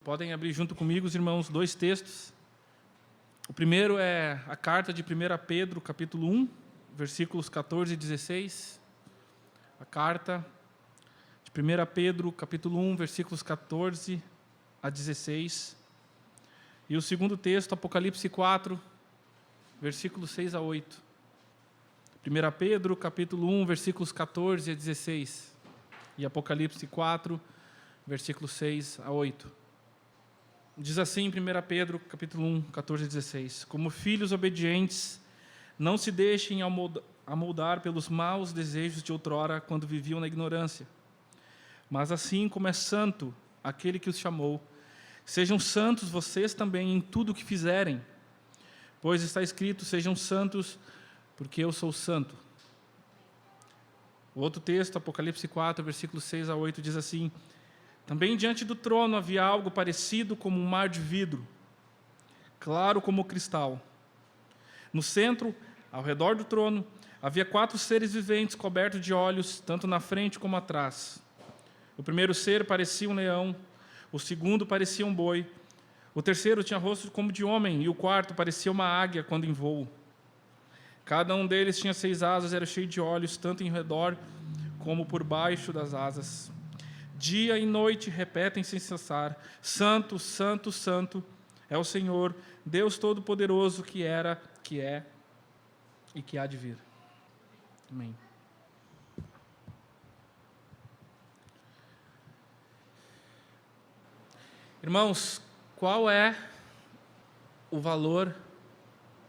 Podem abrir junto comigo, os irmãos, dois textos. O primeiro é a carta de 1 Pedro, capítulo 1, versículos 14 e 16. A carta de 1 Pedro, capítulo 1, versículos 14 a 16. E o segundo texto, Apocalipse 4, versículos 6 a 8. 1 Pedro, capítulo 1, versículos 14 a 16. E Apocalipse 4, versículos 6 a 8. Diz assim em 1 Pedro, capítulo 1, 14 a 16. Como filhos obedientes, não se deixem amoldar pelos maus desejos de outrora, quando viviam na ignorância. Mas assim como é santo aquele que os chamou, sejam santos vocês também em tudo o que fizerem. Pois está escrito, sejam santos, porque eu sou santo. O outro texto, Apocalipse 4, versículos 6 a 8, diz assim: também diante do trono havia algo parecido como um mar de vidro, claro como cristal. No centro, ao redor do trono, havia 4 seres viventes cobertos de olhos, tanto na frente como atrás. O primeiro ser parecia um leão, o segundo parecia um boi, o terceiro tinha rosto como de homem, e o quarto parecia uma águia quando em voo. Cada um deles tinha 6 asas, era cheio de olhos, tanto em redor como por baixo das asas. Dia e noite repetem sem cessar: Santo, Santo, Santo é o Senhor, Deus Todo-Poderoso, que era, que é e que há de vir. Amém. Irmãos, qual é o valor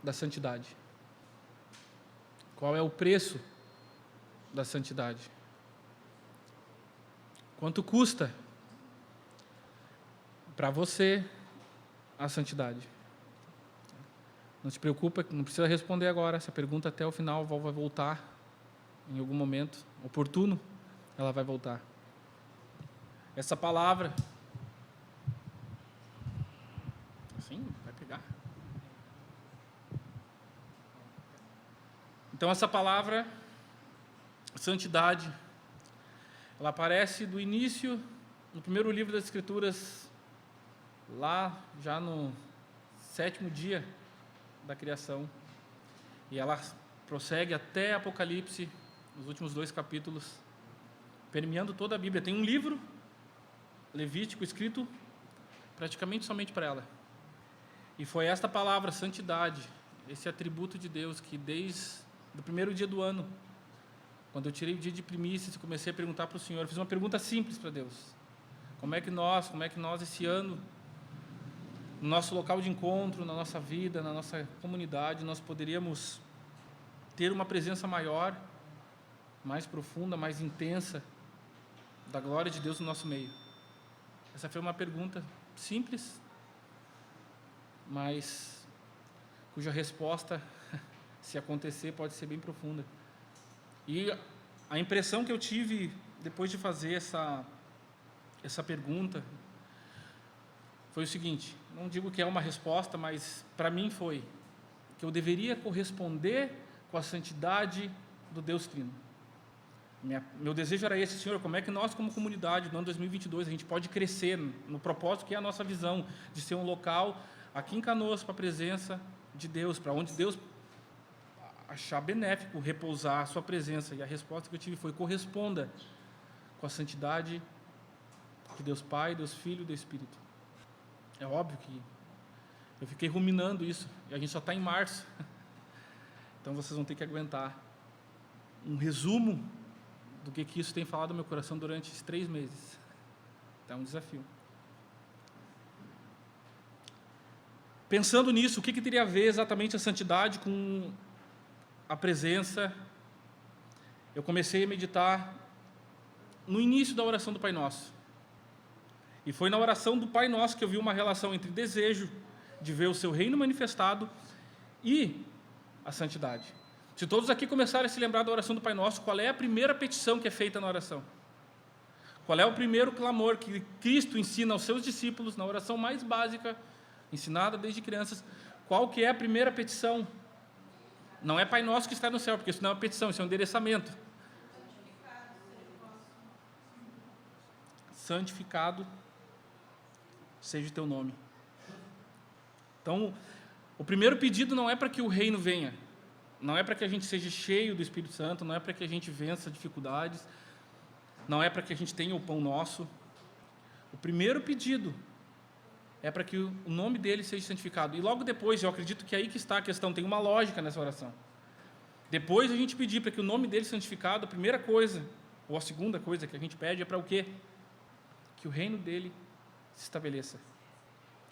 da santidade? Qual é o preço da santidade? Quanto custa para você a santidade? Não se preocupa, não precisa responder agora essa pergunta até o final, vai voltar em algum momento oportuno, ela vai voltar. Essa palavra, assim, vai pegar. Então essa palavra, santidade, ela aparece do início, no primeiro livro das Escrituras, lá já no 7º dia da criação. E ela prossegue até Apocalipse, nos últimos 2 capítulos, permeando toda a Bíblia. Tem um livro, Levítico, escrito praticamente somente para ela. E foi esta palavra, santidade, esse atributo de Deus, que desde o primeiro dia do ano, quando eu tirei o dia de primícias e comecei a perguntar para o Senhor, eu fiz uma pergunta simples para Deus. Como é que nós esse ano, no nosso local de encontro, na nossa vida, na nossa comunidade, nós poderíamos ter uma presença maior, mais profunda, mais intensa, da glória de Deus no nosso meio? Essa foi uma pergunta simples, mas cuja resposta, se acontecer, pode ser bem profunda. E a impressão que eu tive depois de fazer essa pergunta foi o seguinte: não digo que é uma resposta, mas para mim foi que eu deveria corresponder com a santidade do Deus Trino. Meu desejo era esse: Senhor, como é que nós, como comunidade, no ano 2022, a gente pode crescer no propósito que é a nossa visão, de ser um local aqui em Canoas para a presença de Deus, para onde Deus achar benéfico repousar a sua presença. E a resposta que eu tive foi: corresponda com a santidade de Deus Pai, Deus Filho e Deus Espírito. É óbvio que eu fiquei ruminando isso, e a gente só está em março, então vocês vão ter que aguentar um resumo do que isso tem falado no meu coração durante esses 3 meses. Então é um desafio. Pensando nisso, o que teria a ver exatamente a santidade com a presença? Eu comecei a meditar no início da oração do Pai Nosso. E foi na oração do Pai Nosso que eu vi uma relação entre desejo de ver o seu reino manifestado e a santidade. Se todos aqui começarem a se lembrar da oração do Pai Nosso, qual é a primeira petição que é feita na oração? Qual é o primeiro clamor que Cristo ensina aos seus discípulos na oração mais básica, ensinada desde crianças? Qual que é a primeira petição? Não é Pai Nosso que está no céu, porque isso não é uma petição, isso é um endereçamento. Santificado seja o teu nome. Então, o primeiro pedido não é para que o reino venha, não é para que a gente seja cheio do Espírito Santo, não é para que a gente vença dificuldades, não é para que a gente tenha o pão nosso. O primeiro pedido é para que o nome dele seja santificado. E logo depois, eu acredito que é aí que está a questão, tem uma lógica nessa oração. Depois a gente pedir para que o nome dele seja santificado, a primeira coisa, ou a segunda coisa que a gente pede é para o quê? Que o reino dele se estabeleça.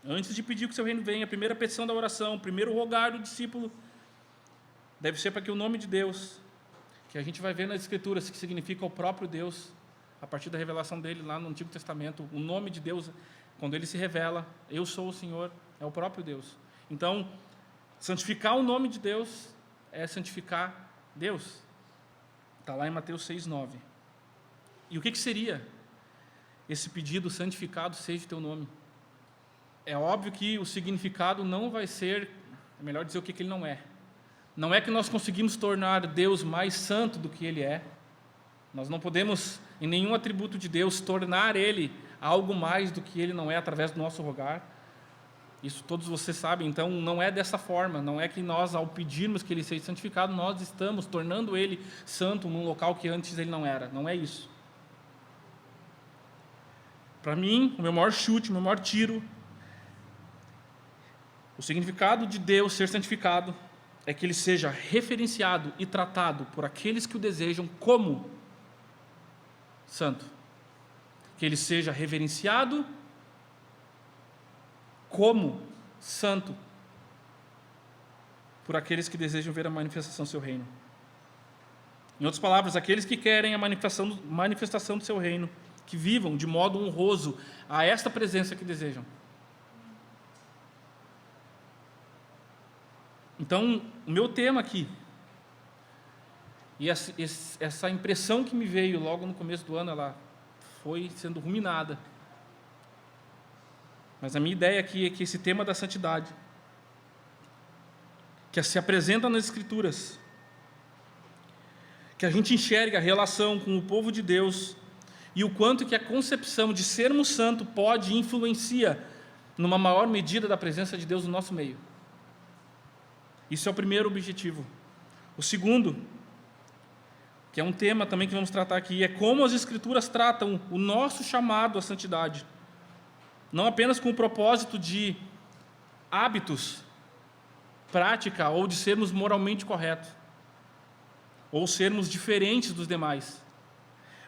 Antes de pedir que o seu reino venha, a primeira petição da oração, o primeiro rogar do discípulo, deve ser para que o nome de Deus, que a gente vai ver nas Escrituras, que significa o próprio Deus, a partir da revelação dele lá no Antigo Testamento, o nome de Deus, quando ele se revela, eu sou o Senhor, é o próprio Deus. Então, santificar o nome de Deus é santificar Deus. Está lá em Mateus 6,9. E o que seria esse pedido, santificado seja o teu nome? É óbvio que o significado não vai ser, é melhor dizer o que ele não é. Não é que nós conseguimos tornar Deus mais santo do que ele é. Nós não podemos, em nenhum atributo de Deus, tornar ele algo mais do que ele não é através do nosso rogar. Isso todos vocês sabem, então não é dessa forma, não é que nós, ao pedirmos que ele seja santificado, nós estamos tornando ele santo num local que antes ele não era, não é isso. Para mim, o meu maior chute, o meu maior tiro, o significado de Deus ser santificado é que ele seja referenciado e tratado por aqueles que o desejam como santo. Que ele seja reverenciado como santo por aqueles que desejam ver a manifestação do seu reino. Em outras palavras, aqueles que querem a manifestação do seu reino, que vivam de modo honroso a esta presença que desejam. Então, o meu tema aqui, e essa impressão que me veio logo no começo do ano, ela foi sendo ruminada. Mas a minha ideia aqui é que esse tema da santidade, que se apresenta nas Escrituras, que a gente enxerga a relação com o povo de Deus e o quanto que a concepção de sermos santo pode e influencia numa maior medida da presença de Deus no nosso meio. Isso é o primeiro objetivo. O segundo, que é um tema também que vamos tratar aqui, é como as Escrituras tratam o nosso chamado à santidade. Não apenas com o propósito de hábitos, prática, ou de sermos moralmente corretos, ou sermos diferentes dos demais,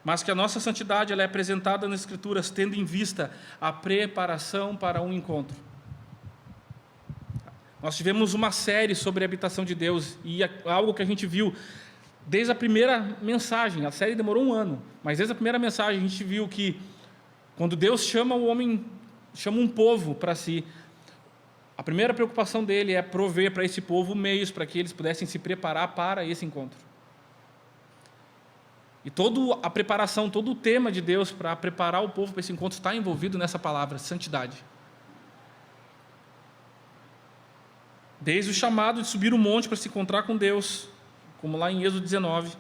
mas que a nossa santidade ela é apresentada nas Escrituras tendo em vista a preparação para um encontro. Nós tivemos uma série sobre a habitação de Deus, e algo que a gente viu desde a primeira mensagem. A série demorou 1 ano, mas desde a primeira mensagem a gente viu que quando Deus chama o homem, chama um povo para si, a primeira preocupação dele é prover para esse povo meios para que eles pudessem se preparar para esse encontro. E toda a preparação, todo o tema de Deus para preparar o povo para esse encontro está envolvido nessa palavra, santidade. Desde o chamado de subir o monte para se encontrar com Deus, como lá em Êxodo 19,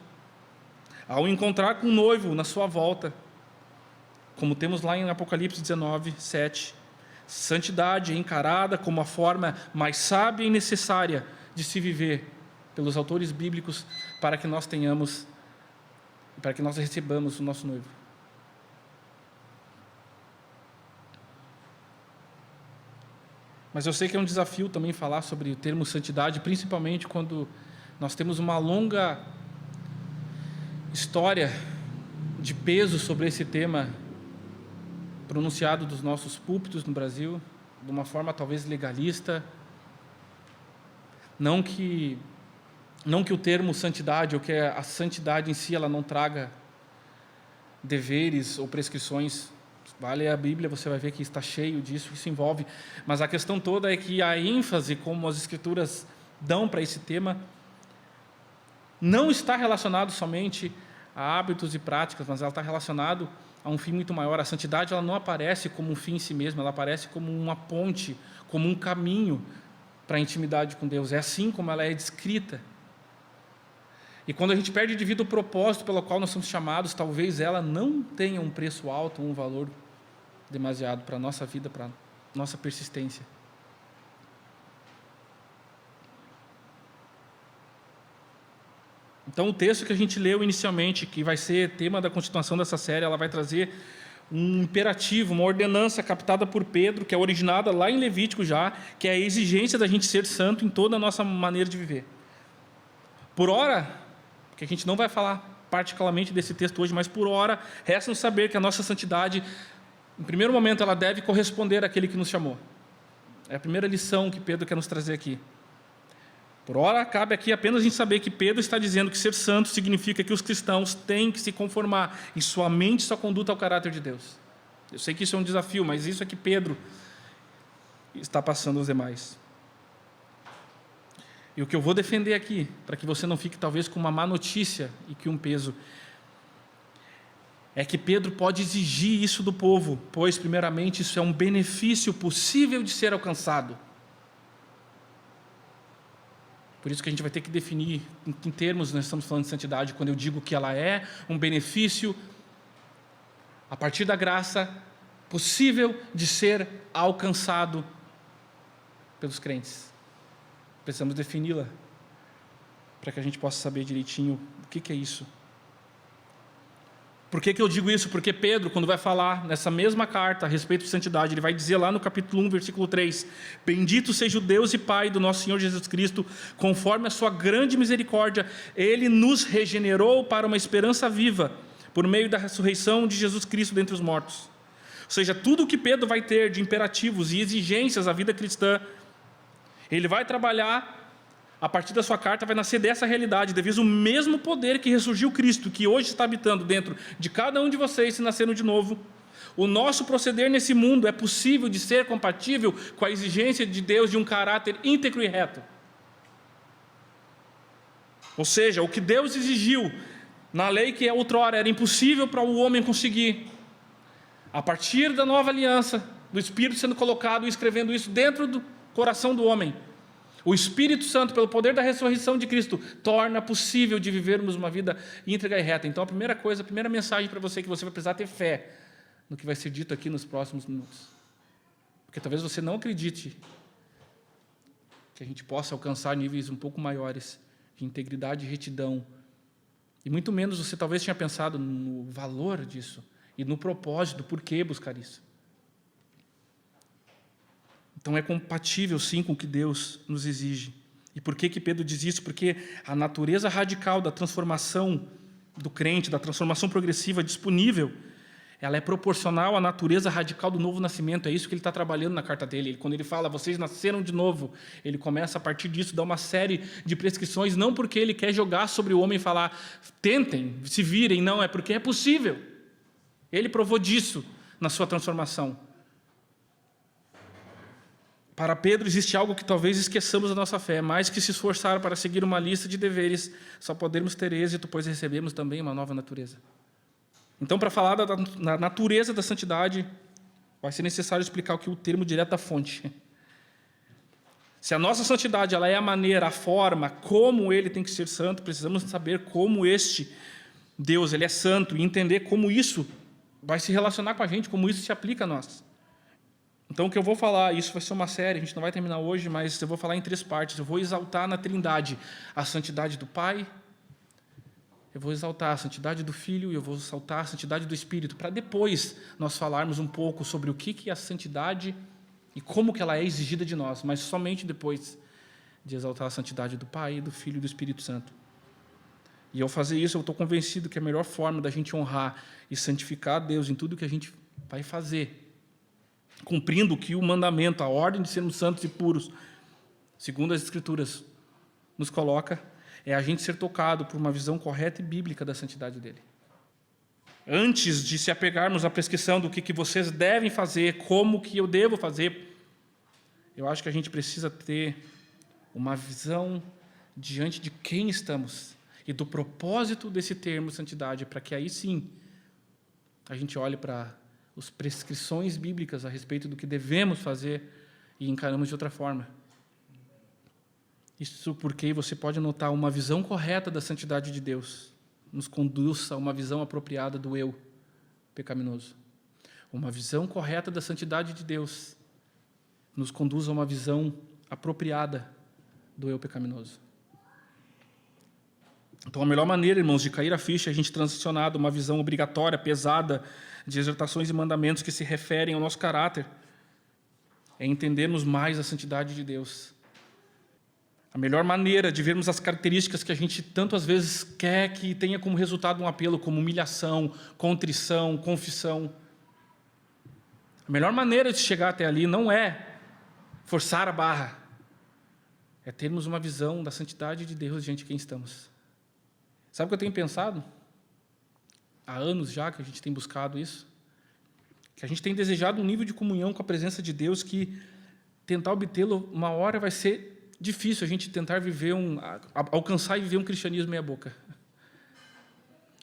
ao encontrar com o noivo na sua volta, como temos lá em Apocalipse 19, 7, santidade é encarada como a forma mais sábia e necessária de se viver pelos autores bíblicos para que nós tenhamos, para que nós recebamos o nosso noivo. Mas eu sei que é um desafio também falar sobre o termo santidade, principalmente quando nós temos uma longa história de peso sobre esse tema pronunciado dos nossos púlpitos no Brasil, de uma forma talvez legalista. Não que o termo santidade, ou que a santidade em si, ela não traga deveres ou prescrições. Vai ler a Bíblia, você vai ver que está cheio disso, isso envolve. Mas a questão toda é que a ênfase, como as Escrituras dão para esse tema, não está relacionado somente a hábitos e práticas, mas ela está relacionado a um fim muito maior. A santidade ela não aparece como um fim em si mesma, ela aparece como uma ponte, como um caminho para a intimidade com Deus. É assim como ela é descrita. E quando a gente perde de vista o propósito pelo qual nós somos chamados, talvez ela não tenha um preço alto, um valor demasiado para a nossa vida, para nossa persistência. Então, o texto que a gente leu inicialmente, que vai ser tema da continuação dessa série, ela vai trazer um imperativo, uma ordenança captada por Pedro, que é originada lá em Levítico já, que é a exigência da gente ser santo em toda a nossa maneira de viver. Por ora, porque a gente não vai falar particularmente desse texto hoje, mas por ora, resta-nos saber que a nossa santidade, em primeiro momento, ela deve corresponder àquele que nos chamou. É a primeira lição que Pedro quer nos trazer aqui. Por ora, cabe aqui apenas a gente saber que Pedro está dizendo que ser santo significa que os cristãos têm que se conformar em sua mente e sua conduta ao caráter de Deus. Eu sei que isso é um desafio, mas isso é que Pedro está passando aos demais. E o que eu vou defender aqui, para que você não fique talvez com uma má notícia e que um peso, é que Pedro pode exigir isso do povo, pois, primeiramente, isso é um benefício possível de ser alcançado. Por isso que a gente vai ter que definir em que termos nós estamos falando de santidade, quando eu digo que ela é um benefício, a partir da graça, possível de ser alcançado pelos crentes. Precisamos defini-la, para que a gente possa saber direitinho o que é isso. Por que eu digo isso? Porque Pedro, quando vai falar nessa mesma carta a respeito de santidade, ele vai dizer lá no capítulo 1, versículo 3, bendito seja o Deus e Pai do nosso Senhor Jesus Cristo, conforme a sua grande misericórdia, Ele nos regenerou para uma esperança viva, por meio da ressurreição de Jesus Cristo dentre os mortos. Ou seja, tudo o que Pedro vai ter de imperativos e exigências à vida cristã, ele vai trabalhar. A partir da sua carta vai nascer dessa realidade, devido ao mesmo poder que ressurgiu Cristo, que hoje está habitando dentro de cada um de vocês se nasceram de novo. O nosso proceder nesse mundo é possível de ser compatível com a exigência de Deus de um caráter íntegro e reto. Ou seja, o que Deus exigiu na lei que outrora era impossível para o homem conseguir, a partir da nova aliança, do Espírito sendo colocado e escrevendo isso dentro do coração do homem, o Espírito Santo, pelo poder da ressurreição de Cristo, torna possível de vivermos uma vida íntegra e reta. Então, a primeira mensagem para você é que você vai precisar ter fé no que vai ser dito aqui nos próximos minutos. Porque talvez você não acredite que a gente possa alcançar níveis um pouco maiores de integridade e retidão. E muito menos você talvez tenha pensado no valor disso e no propósito, por que buscar isso. Então é compatível sim com o que Deus nos exige. E por que Pedro diz isso? Porque a natureza radical da transformação do crente, da transformação progressiva disponível, ela é proporcional à natureza radical do novo nascimento. É isso que ele está trabalhando na carta dele. Quando ele fala, vocês nasceram de novo, ele começa a partir disso, dar uma série de prescrições, não porque ele quer jogar sobre o homem e falar, tentem, se virem, não, é porque é possível. Ele provou disso na sua transformação. Para Pedro existe algo que talvez esqueçamos da nossa fé, mais que se esforçar para seguir uma lista de deveres, só podemos ter êxito, pois recebemos também uma nova natureza. Então, para falar da natureza da santidade, vai ser necessário explicar o que é o termo direto da fonte. Se a nossa santidade ela é a maneira, a forma, como ele tem que ser santo, precisamos saber como este Deus ele é santo e entender como isso vai se relacionar com a gente, como isso se aplica a nós. Então, o que eu vou falar, isso vai ser uma série, a gente não vai terminar hoje, mas eu vou falar em 3 partes. Eu vou exaltar na Trindade a santidade do Pai, eu vou exaltar a santidade do Filho e eu vou exaltar a santidade do Espírito, para depois nós falarmos um pouco sobre o que é a santidade e como que ela é exigida de nós, mas somente depois de exaltar a santidade do Pai, do Filho e do Espírito Santo. E ao fazer isso, eu estou convencido que a melhor forma da gente honrar e santificar a Deus em tudo que a gente vai fazer, cumprindo o que o mandamento, a ordem de sermos santos e puros, segundo as Escrituras, nos coloca, é a gente ser tocado por uma visão correta e bíblica da santidade dele. Antes de se apegarmos à prescrição do que vocês devem fazer, como que eu devo fazer, eu acho que a gente precisa ter uma visão diante de quem estamos e do propósito desse termo santidade, para que aí sim a gente olhe para as prescrições bíblicas a respeito do que devemos fazer e encaramos de outra forma. Isso porque você pode notar uma visão correta da santidade de Deus nos conduz a uma visão apropriada do eu pecaminoso. Uma visão correta da santidade de Deus nos conduz a uma visão apropriada do eu pecaminoso. Então, a melhor maneira, irmãos, de cair a ficha é a gente transicionar de uma visão obrigatória, pesada, de exortações e mandamentos que se referem ao nosso caráter, é entendermos mais a santidade de Deus. A melhor maneira de vermos as características que a gente tantas vezes quer que tenha como resultado um apelo, como humilhação, contrição, confissão. A melhor maneira de chegar até ali não é forçar a barra, é termos uma visão da santidade de Deus diante de quem estamos. Sabe o que eu tenho pensado? Há anos já que a gente tem buscado isso, que a gente tem desejado um nível de comunhão com a presença de Deus que tentar obtê-lo uma hora vai ser difícil a gente tentar viver alcançar e viver um cristianismo meia boca.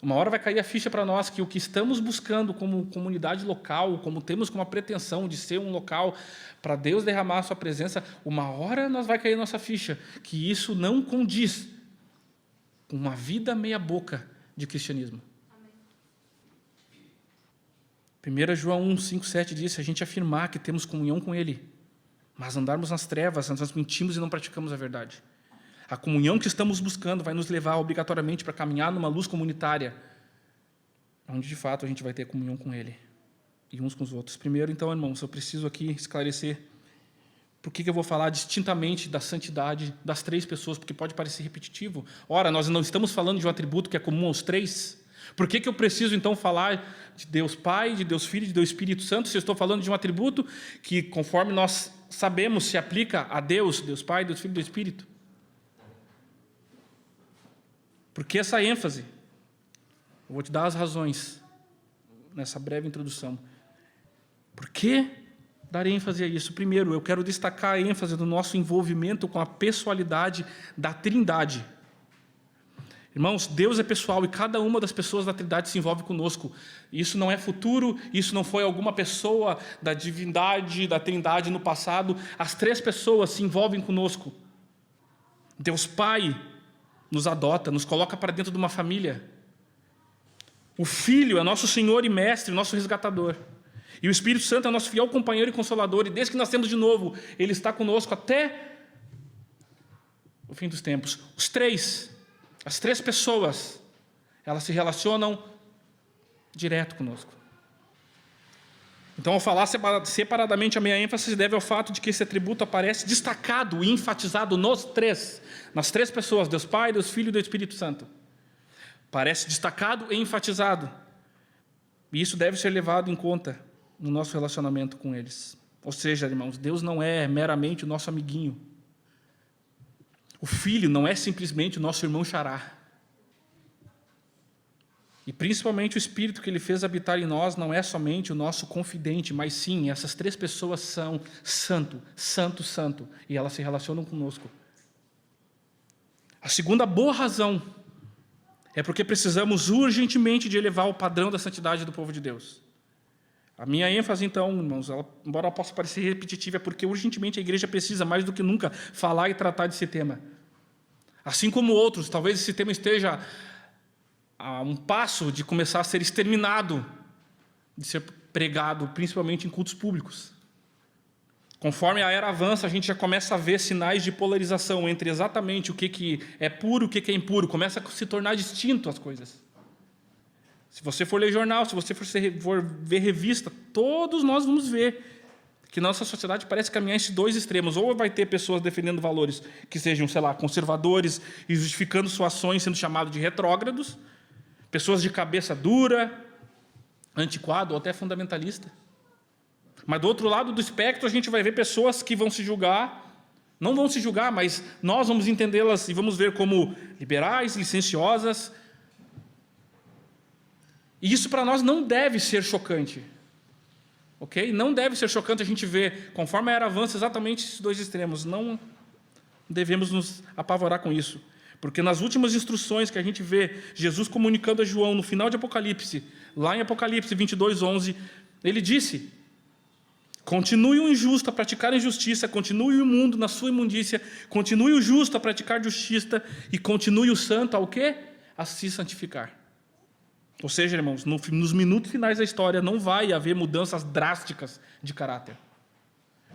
Uma hora vai cair a ficha para nós que o que estamos buscando como comunidade local, como temos como a pretensão de ser um local para Deus derramar a sua presença, uma hora nós vai cair a nossa ficha, que isso não condiz com uma vida meia boca de cristianismo. 1 João 1, 5, 7 diz, se a gente afirmar que temos comunhão com Ele, mas andarmos nas trevas, nós mentimos e não praticamos a verdade. A comunhão que estamos buscando vai nos levar obrigatoriamente para caminhar numa luz comunitária, onde de fato a gente vai ter comunhão com Ele e uns com os outros. Primeiro, então, irmãos, eu preciso aqui esclarecer por que eu vou falar distintamente da santidade das três pessoas, porque pode parecer repetitivo. Ora, nós não estamos falando de um atributo que é comum aos três. Por que eu preciso, então, falar de Deus Pai, de Deus Filho e de Deus Espírito Santo, se eu estou falando de um atributo que, conforme nós sabemos, se aplica a Deus, Deus Pai, Deus Filho e Deus Espírito? Por que essa ênfase? Eu vou te dar as razões nessa breve introdução. Por que dar ênfase a isso? Primeiro, eu quero destacar a ênfase do nosso envolvimento com a pessoalidade da Trindade. Irmãos, Deus é pessoal e cada uma das pessoas da Trindade se envolve conosco. Isso não é futuro, isso não foi alguma pessoa da divindade, da Trindade no passado. As três pessoas se envolvem conosco. Deus Pai nos adota, nos coloca para dentro de uma família. O Filho é nosso Senhor e Mestre, nosso resgatador. E o Espírito Santo é nosso fiel companheiro e consolador. E desde que nascemos de novo, Ele está conosco até o fim dos tempos. As três pessoas, elas se relacionam direto conosco. Então, ao falar separadamente, a minha ênfase se deve ao fato de que esse atributo aparece destacado e enfatizado nas três pessoas, Deus Pai, Deus Filho e Deus Espírito Santo. Parece destacado e enfatizado. E isso deve ser levado em conta no nosso relacionamento com eles. Ou seja, irmãos, Deus não é meramente o nosso amiguinho. O Filho não é simplesmente o nosso irmão xará. E principalmente o Espírito que Ele fez habitar em nós não é somente o nosso confidente, mas sim, essas três pessoas são santo, santo, santo, e elas se relacionam conosco. A segunda boa razão é porque precisamos urgentemente de elevar o padrão da santidade do povo de Deus. A minha ênfase, então, irmãos, embora ela possa parecer repetitiva, é porque urgentemente a igreja precisa, mais do que nunca, falar e tratar desse tema. Assim como outros, talvez esse tema esteja a um passo de começar a ser exterminado, de ser pregado, principalmente em cultos públicos. Conforme a era avança, a gente já começa a ver sinais de polarização entre exatamente o que é puro e o que é impuro. Começa a se tornar distinto as coisas. Se você for ler jornal, se você for ver revista, todos nós vamos ver que nossa sociedade parece caminhar esses dois extremos. Ou vai ter pessoas defendendo valores que sejam, conservadores e justificando suas ações sendo chamados de retrógrados, pessoas de cabeça dura, antiquado ou até fundamentalista. Mas do outro lado do espectro a gente vai ver pessoas que vão se julgar, não vão se julgar, mas nós vamos entendê-las e vamos ver como liberais, licenciosas. E isso para nós não deve ser chocante. Ok? Não deve ser chocante a gente ver, conforme a era avança, exatamente esses dois extremos. Não devemos nos apavorar com isso. Porque nas últimas instruções que a gente vê Jesus comunicando a João no final de Apocalipse, lá em Apocalipse 22:11, ele disse: continue o injusto a praticar injustiça, continue o imundo na sua imundícia, continue o justo a praticar justiça e continue o santo ao quê? A se santificar. Ou seja, irmãos, nos minutos finais da história não vai haver mudanças drásticas de caráter.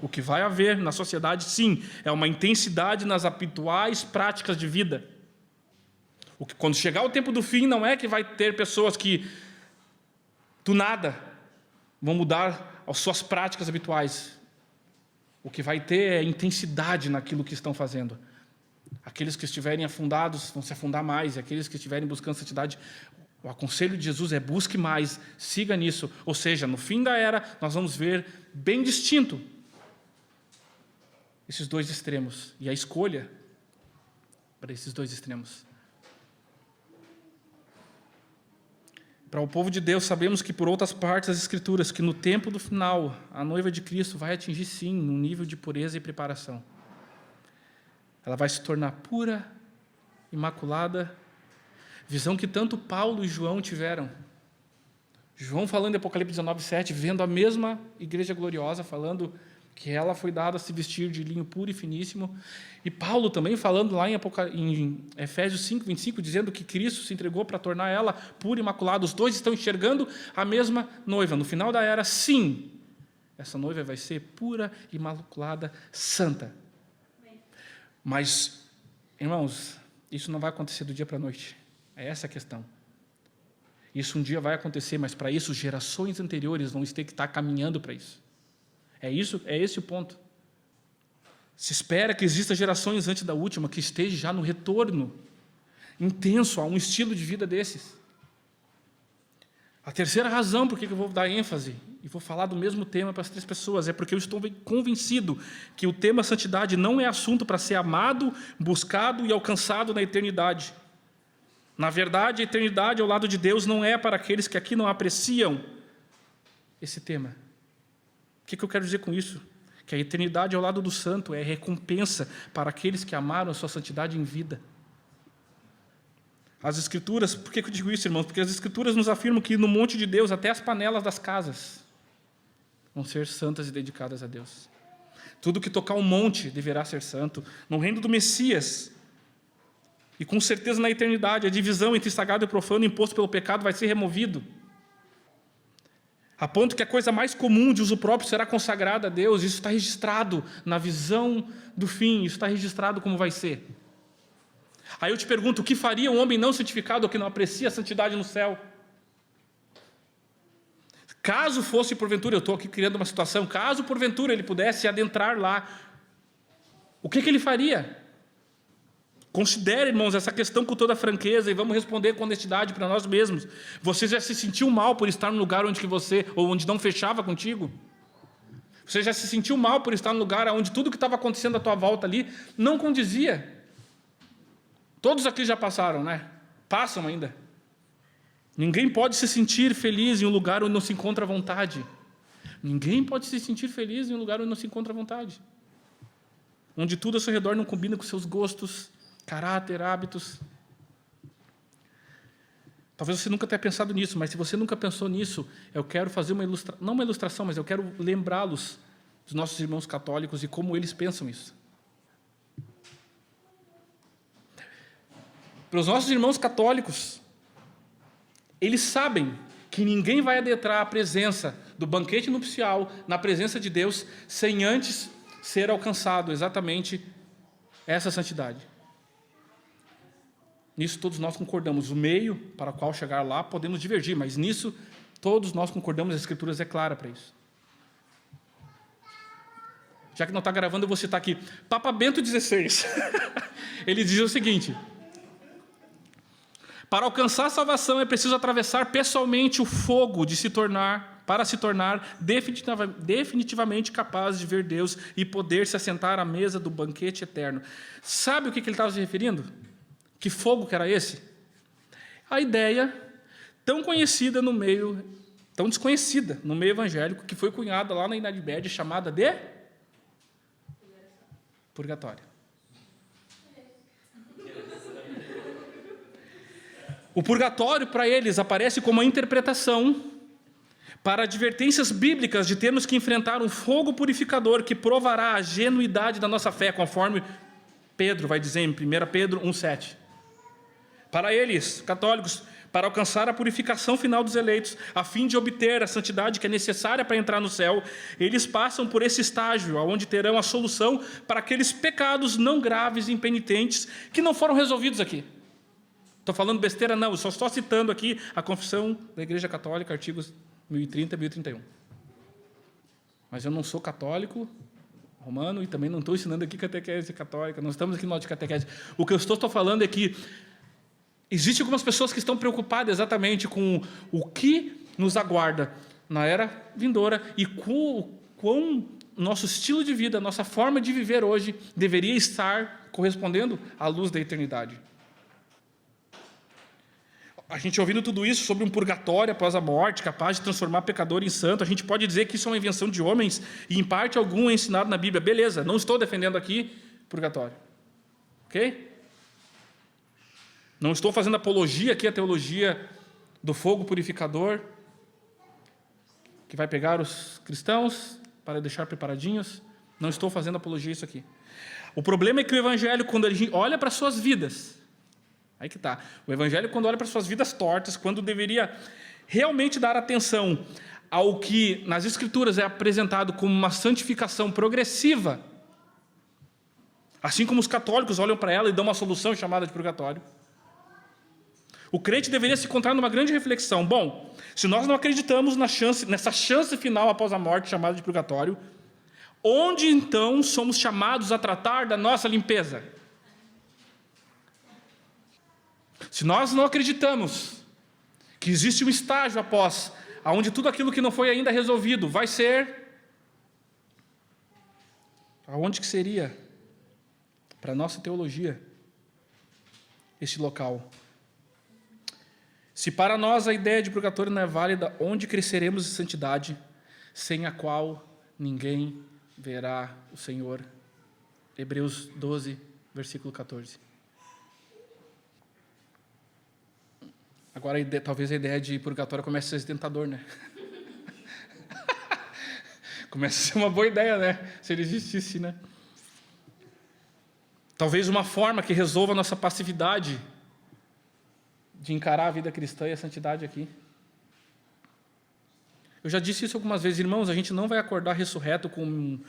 O que vai haver na sociedade, sim, é uma intensidade nas habituais práticas de vida. Quando chegar o tempo do fim, não é que vai ter pessoas que, do nada, vão mudar as suas práticas habituais. O que vai ter é intensidade naquilo que estão fazendo. Aqueles que estiverem afundados vão se afundar mais, e aqueles que estiverem buscando santidade, o aconselho de Jesus é busque mais, siga nisso. Ou seja, no fim da era, nós vamos ver bem distinto esses dois extremos, e a escolha para esses dois extremos. Para o povo de Deus, sabemos que por outras partes das Escrituras, que no tempo do final, a noiva de Cristo vai atingir sim um nível de pureza e preparação. Ela vai se tornar pura, imaculada, visão que tanto Paulo e João tiveram. João falando em Apocalipse 19:7, vendo a mesma igreja gloriosa, falando que ela foi dada a se vestir de linho puro e finíssimo. E Paulo também falando lá em Efésios 5:25, dizendo que Cristo se entregou para tornar ela pura e imaculada. Os dois estão enxergando a mesma noiva. No final da era, sim, essa noiva vai ser pura, imaculada, santa. Mas, irmãos, isso não vai acontecer do dia para a noite. É essa a questão. Isso um dia vai acontecer, mas para isso gerações anteriores vão ter que estar caminhando para isso. É esse o ponto. Se espera que exista gerações antes da última que esteja já no retorno intenso a um estilo de vida desses. A terceira razão por que eu vou dar ênfase e vou falar do mesmo tema para as 3 pessoas é porque eu estou convencido que o tema santidade não é assunto para ser amado, buscado e alcançado na eternidade. Na verdade, a eternidade ao lado de Deus não é para aqueles que aqui não apreciam esse tema. O que eu quero dizer com isso? Que a eternidade ao lado do santo é recompensa para aqueles que amaram a sua santidade em vida. As Escrituras, por que eu digo isso, irmãos? Porque as Escrituras nos afirmam que no monte de Deus, até as panelas das casas vão ser santas e dedicadas a Deus. Tudo que tocar um monte deverá ser santo. No reino do Messias, e com certeza na eternidade, a divisão entre sagrado e profano imposto pelo pecado vai ser removido. A ponto que a coisa mais comum de uso próprio será consagrada a Deus. Isso está registrado na visão do fim, isso está registrado como vai ser. Aí eu te pergunto, o que faria um homem não santificado ou que não aprecia a santidade no céu? Caso fosse porventura, eu estou aqui criando uma situação, caso porventura ele pudesse adentrar lá, o que ele faria? Considere, irmãos, essa questão com toda franqueza e vamos responder com honestidade para nós mesmos. Você já se sentiu mal por estar no lugar onde não fechava contigo? Você já se sentiu mal por estar no lugar onde tudo que estava acontecendo à tua volta ali não condizia? Todos aqui já passaram, né? Passam ainda. Ninguém pode se sentir feliz em um lugar onde não se encontra vontade. Ninguém pode se sentir feliz em um lugar onde não se encontra vontade. Onde tudo ao seu redor não combina com seus gostos, caráter, hábitos. Talvez você nunca tenha pensado nisso, mas se você nunca pensou nisso, eu quero fazer não uma ilustração, mas eu quero lembrá-los dos nossos irmãos católicos e como eles pensam isso. Para os nossos irmãos católicos, eles sabem que ninguém vai adentrar a presença do banquete nupcial, na presença de Deus, sem antes ser alcançado exatamente essa santidade. Nisso todos nós concordamos. O meio para o qual chegar lá podemos divergir, mas nisso todos nós concordamos, as Escrituras é clara para isso. Já que não está gravando, eu vou citar aqui. Papa Bento XVI. Ele diz o seguinte: para alcançar a salvação é preciso atravessar pessoalmente o fogo para se tornar definitivamente capaz de ver Deus e poder se assentar à mesa do banquete eterno. Sabe o que ele estava se referindo? Que fogo que era esse? A ideia tão desconhecida no meio evangélico, que foi cunhada lá na Idade Média, chamada de purgatório. O purgatório, para eles, aparece como uma interpretação para advertências bíblicas de termos que enfrentar um fogo purificador que provará a genuidade da nossa fé, conforme Pedro vai dizer em 1 Pedro 1,7. Para eles, católicos, para alcançar a purificação final dos eleitos, a fim de obter a santidade que é necessária para entrar no céu, eles passam por esse estágio, onde terão a solução para aqueles pecados não graves e impenitentes que não foram resolvidos aqui. Estou falando besteira? Não, eu só estou citando aqui a Confissão da Igreja Católica, artigos 1030 e 1031. Mas eu não sou católico romano e também não estou ensinando aqui catequese católica, não estamos aqui no aula de catequese. O que eu estou falando é que existem algumas pessoas que estão preocupadas exatamente com o que nos aguarda na era vindoura e quão nosso estilo de vida, nossa forma de viver hoje deveria estar correspondendo à luz da eternidade. A gente ouvindo tudo isso sobre um purgatório após a morte, capaz de transformar pecador em santo, a gente pode dizer que isso é uma invenção de homens e em parte algum é ensinado na Bíblia. Beleza, não estou defendendo aqui purgatório. Ok? Não estou fazendo apologia aqui à teologia do fogo purificador, que vai pegar os cristãos para deixar preparadinhos. Não estou fazendo apologia a isso aqui. O problema é que o Evangelho, quando ele olha para as suas vidas, aí que está. O Evangelho, quando olha para as suas vidas tortas, quando deveria realmente dar atenção ao que nas Escrituras é apresentado como uma santificação progressiva, assim como os católicos olham para ela e dão uma solução chamada de purgatório, o crente deveria se encontrar numa grande reflexão. Bom, se nós não acreditamos nessa chance final após a morte chamada de purgatório, onde então somos chamados a tratar da nossa limpeza? Se nós não acreditamos que existe um estágio após, onde tudo aquilo que não foi ainda resolvido vai ser, aonde que seria, para a nossa teologia, esse local? Se para nós a ideia de purgatório não é válida, onde cresceremos em santidade, sem a qual ninguém verá o Senhor? Hebreus 12, versículo 14. Agora, talvez a ideia de purgatório comece a ser tentador, né? Começa a ser uma boa ideia, né? Se ele existisse, né? Talvez uma forma que resolva a nossa passividade de encarar a vida cristã e a santidade aqui. Eu já disse isso algumas vezes, irmãos, a gente não vai acordar ressurreto com...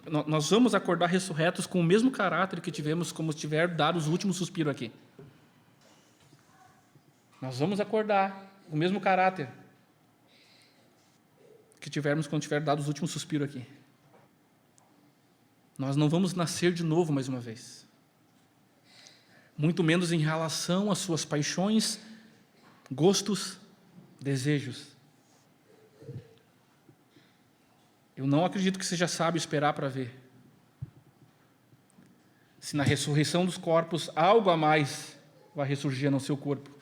Nós vamos acordar ressurretos com o mesmo caráter que tivemos como tiver dado os últimos suspiros aqui. Nós vamos acordar com o mesmo caráter que tivermos quando tiver dado os últimos suspiros aqui. Nós não vamos nascer de novo mais uma vez. Muito menos em relação às suas paixões, gostos, desejos. Eu não acredito que seja sábio esperar para ver se na ressurreição dos corpos algo a mais vai ressurgir no seu corpo.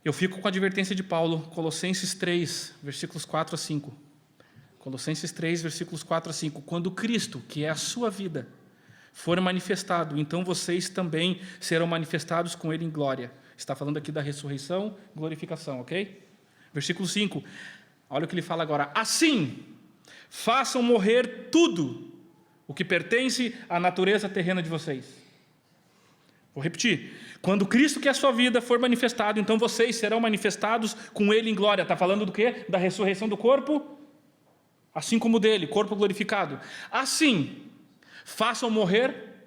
Eu fico com a advertência de Paulo, Colossenses 3, versículos 4 a 5. Colossenses 3, versículos 4 a 5. Quando Cristo, que é a sua vida, for manifestado, então vocês também serão manifestados com Ele em glória. Está falando aqui da ressurreição, glorificação, ok? Versículo 5. Olha o que ele fala agora. Assim, façam morrer tudo o que pertence à natureza terrena de vocês. Vou repetir. Quando Cristo, que é a sua vida, for manifestado, então vocês serão manifestados com Ele em glória. Está falando do quê? Da ressurreição do corpo, assim como dele, corpo glorificado. Assim, façam morrer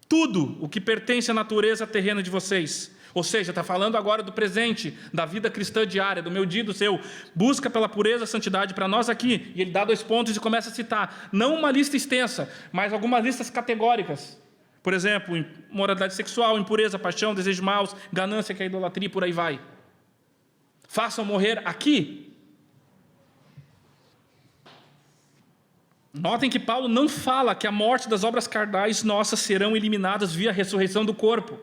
tudo o que pertence à natureza terrena de vocês. Ou seja, está falando agora do presente, da vida cristã diária, do meu dia e do seu. Busca pela pureza e santidade para nós aqui. E ele dá 2 pontos e começa a citar, não uma lista extensa, mas algumas listas categóricas. Por exemplo, imoralidade sexual, impureza, paixão, desejos maus, ganância, que é idolatria, por aí vai. Façam morrer aqui. Notem que Paulo não fala que a morte das obras carnais nossas serão eliminadas via ressurreição do corpo,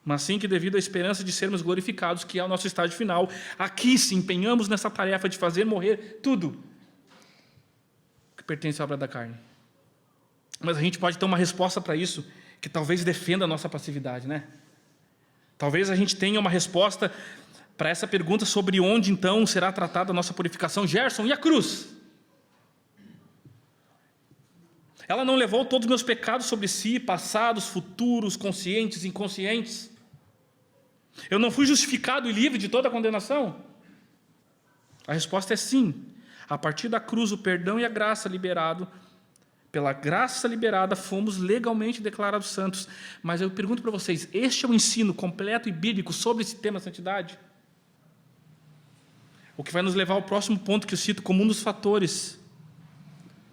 mas sim que devido à esperança de sermos glorificados, que é o nosso estágio final, aqui se empenhamos nessa tarefa de fazer morrer tudo que pertence à obra da carne. Mas a gente pode ter uma resposta para isso, que talvez defenda a nossa passividade, né? Talvez a gente tenha uma resposta para essa pergunta sobre onde então será tratada a nossa purificação. Gerson, e a cruz? Ela não levou todos os meus pecados sobre si, passados, futuros, conscientes, inconscientes? Eu não fui justificado e livre de toda a condenação? A resposta é sim. A partir da cruz, o perdão e a graça liberado, pela graça liberada, fomos legalmente declarados santos. Mas eu pergunto para vocês, este é o ensino completo e bíblico sobre esse tema santidade? O que vai nos levar ao próximo ponto que eu cito como um dos fatores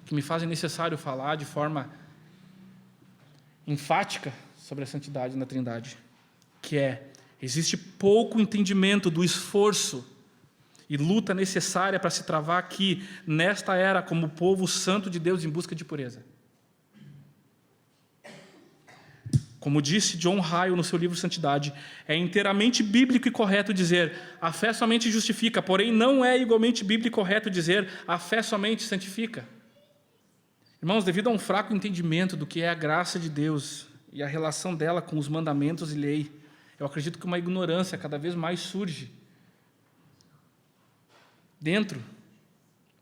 que me fazem necessário falar de forma enfática sobre a santidade na Trindade, que existe pouco entendimento do esforço e luta necessária para se travar aqui, nesta era, como povo santo de Deus em busca de pureza. Como disse John Ryle no seu livro Santidade, é inteiramente bíblico e correto dizer a fé somente justifica, porém não é igualmente bíblico e correto dizer a fé somente santifica. Irmãos, devido a um fraco entendimento do que é a graça de Deus e a relação dela com os mandamentos e lei, eu acredito que uma ignorância cada vez mais surge dentro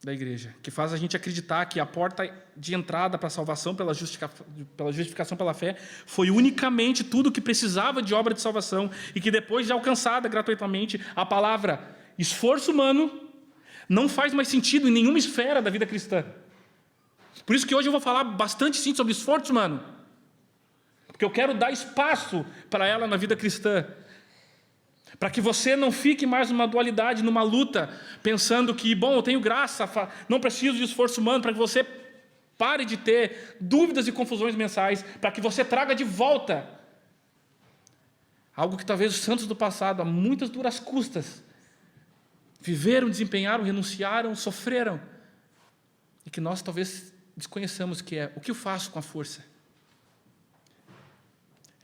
da igreja, que faz a gente acreditar que a porta de entrada para a salvação pela justificação pela fé foi unicamente tudo o que precisava de obra de salvação e que depois de alcançada gratuitamente, a palavra esforço humano não faz mais sentido em nenhuma esfera da vida cristã. Por isso que hoje eu vou falar bastante sim sobre esforço humano, porque eu quero dar espaço para ela na vida cristã, para que você não fique mais numa dualidade, numa luta, pensando que, bom, eu tenho graça, não preciso de esforço humano, para que você pare de ter dúvidas e confusões mensais, para que você traga de volta algo que talvez os santos do passado, a muitas duras custas, viveram, desempenharam, renunciaram, sofreram, e que nós talvez desconheçamos, que é o que eu faço com a força.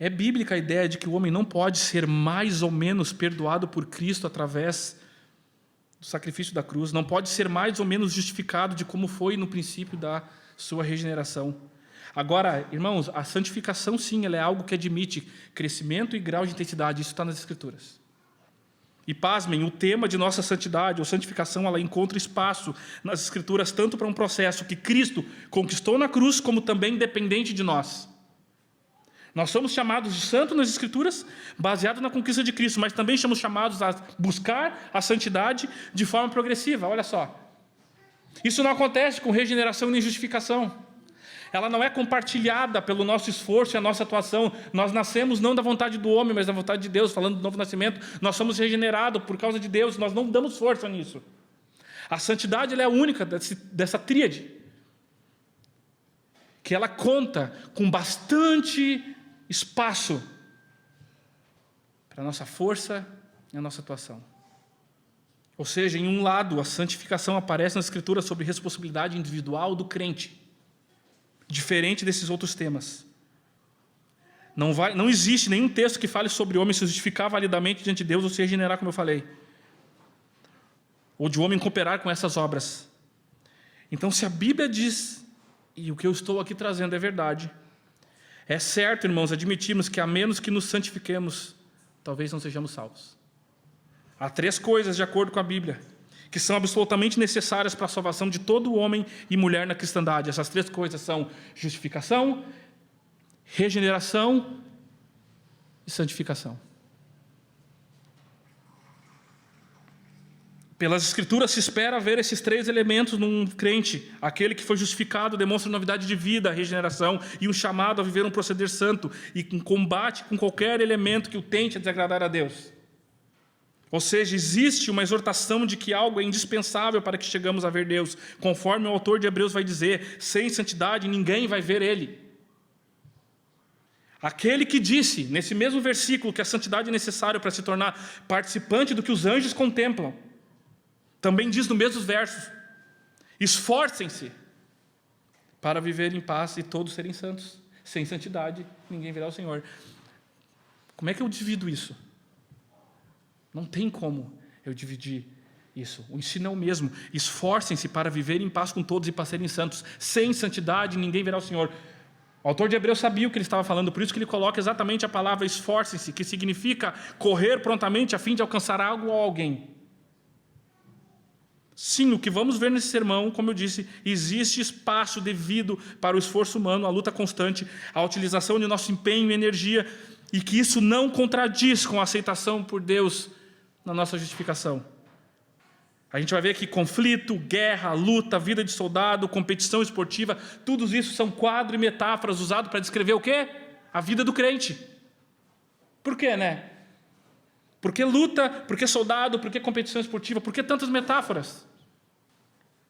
É bíblica a ideia de que o homem não pode ser mais ou menos perdoado por Cristo através do sacrifício da cruz, não pode ser mais ou menos justificado de como foi no princípio da sua regeneração. Agora, irmãos, a santificação sim, ela é algo que admite crescimento e grau de intensidade, isso está nas Escrituras. E pasmem, o tema de nossa santidade ou santificação, ela encontra espaço nas Escrituras tanto para um processo que Cristo conquistou na cruz, como também dependente de nós. Nós somos chamados de santo nas Escrituras, baseado na conquista de Cristo, mas também somos chamados a buscar a santidade de forma progressiva. Olha só, isso não acontece com regeneração nem justificação. Ela não é compartilhada pelo nosso esforço e a nossa atuação. Nós nascemos não da vontade do homem, mas da vontade de Deus, falando do novo nascimento. Nós somos regenerados por causa de Deus, nós não damos força nisso. A santidade ela é a única dessa tríade, que ela conta com bastante espaço para a nossa força e a nossa atuação. Ou seja, em um lado, a santificação aparece na Escritura sobre responsabilidade individual do crente, diferente desses outros temas. Não existe nenhum texto que fale sobre o homem se justificar validamente diante de Deus ou se regenerar, como eu falei, ou de o homem cooperar com essas obras. Então, se a Bíblia diz, e o que eu estou aqui trazendo é verdade, é certo, irmãos, admitirmos que a menos que nos santifiquemos, talvez não sejamos salvos. Há 3 coisas, de acordo com a Bíblia, que são absolutamente necessárias para a salvação de todo homem e mulher na cristandade. Essas 3 coisas são justificação, regeneração e santificação. Pelas Escrituras se espera ver esses 3 elementos num crente. Aquele que foi justificado demonstra novidade de vida, a regeneração, e o chamado a viver um proceder santo, e em combate com qualquer elemento que o tente a desagradar a Deus. Ou seja, existe uma exortação de que algo é indispensável para que chegamos a ver Deus. Conforme o autor de Hebreus vai dizer, sem santidade ninguém vai ver Ele. Aquele que disse, nesse mesmo versículo, que a santidade é necessária para se tornar participante do que os anjos contemplam, também diz no mesmo verso, esforcem-se para viver em paz e todos serem santos. Sem santidade, ninguém verá o Senhor. Como é que eu divido isso? Não tem como eu dividir isso. O ensino é o mesmo. Esforcem-se para viver em paz com todos e para serem santos. Sem santidade, ninguém verá o Senhor. O autor de Hebreus sabia o que ele estava falando, por isso que ele coloca exatamente a palavra esforcem-se, que significa correr prontamente a fim de alcançar algo ou alguém. Sim, o que vamos ver nesse sermão, como eu disse, existe espaço devido para o esforço humano, a luta constante, a utilização de nosso empenho e energia e que isso não contradiz com a aceitação por Deus na nossa justificação. A gente vai ver que conflito, guerra, luta, vida de soldado, competição esportiva, tudo isso são quadros e metáforas usados para descrever o quê? A vida do crente. Por quê, né? Por que luta? Por que soldado? Por que competição esportiva? Por que tantas metáforas?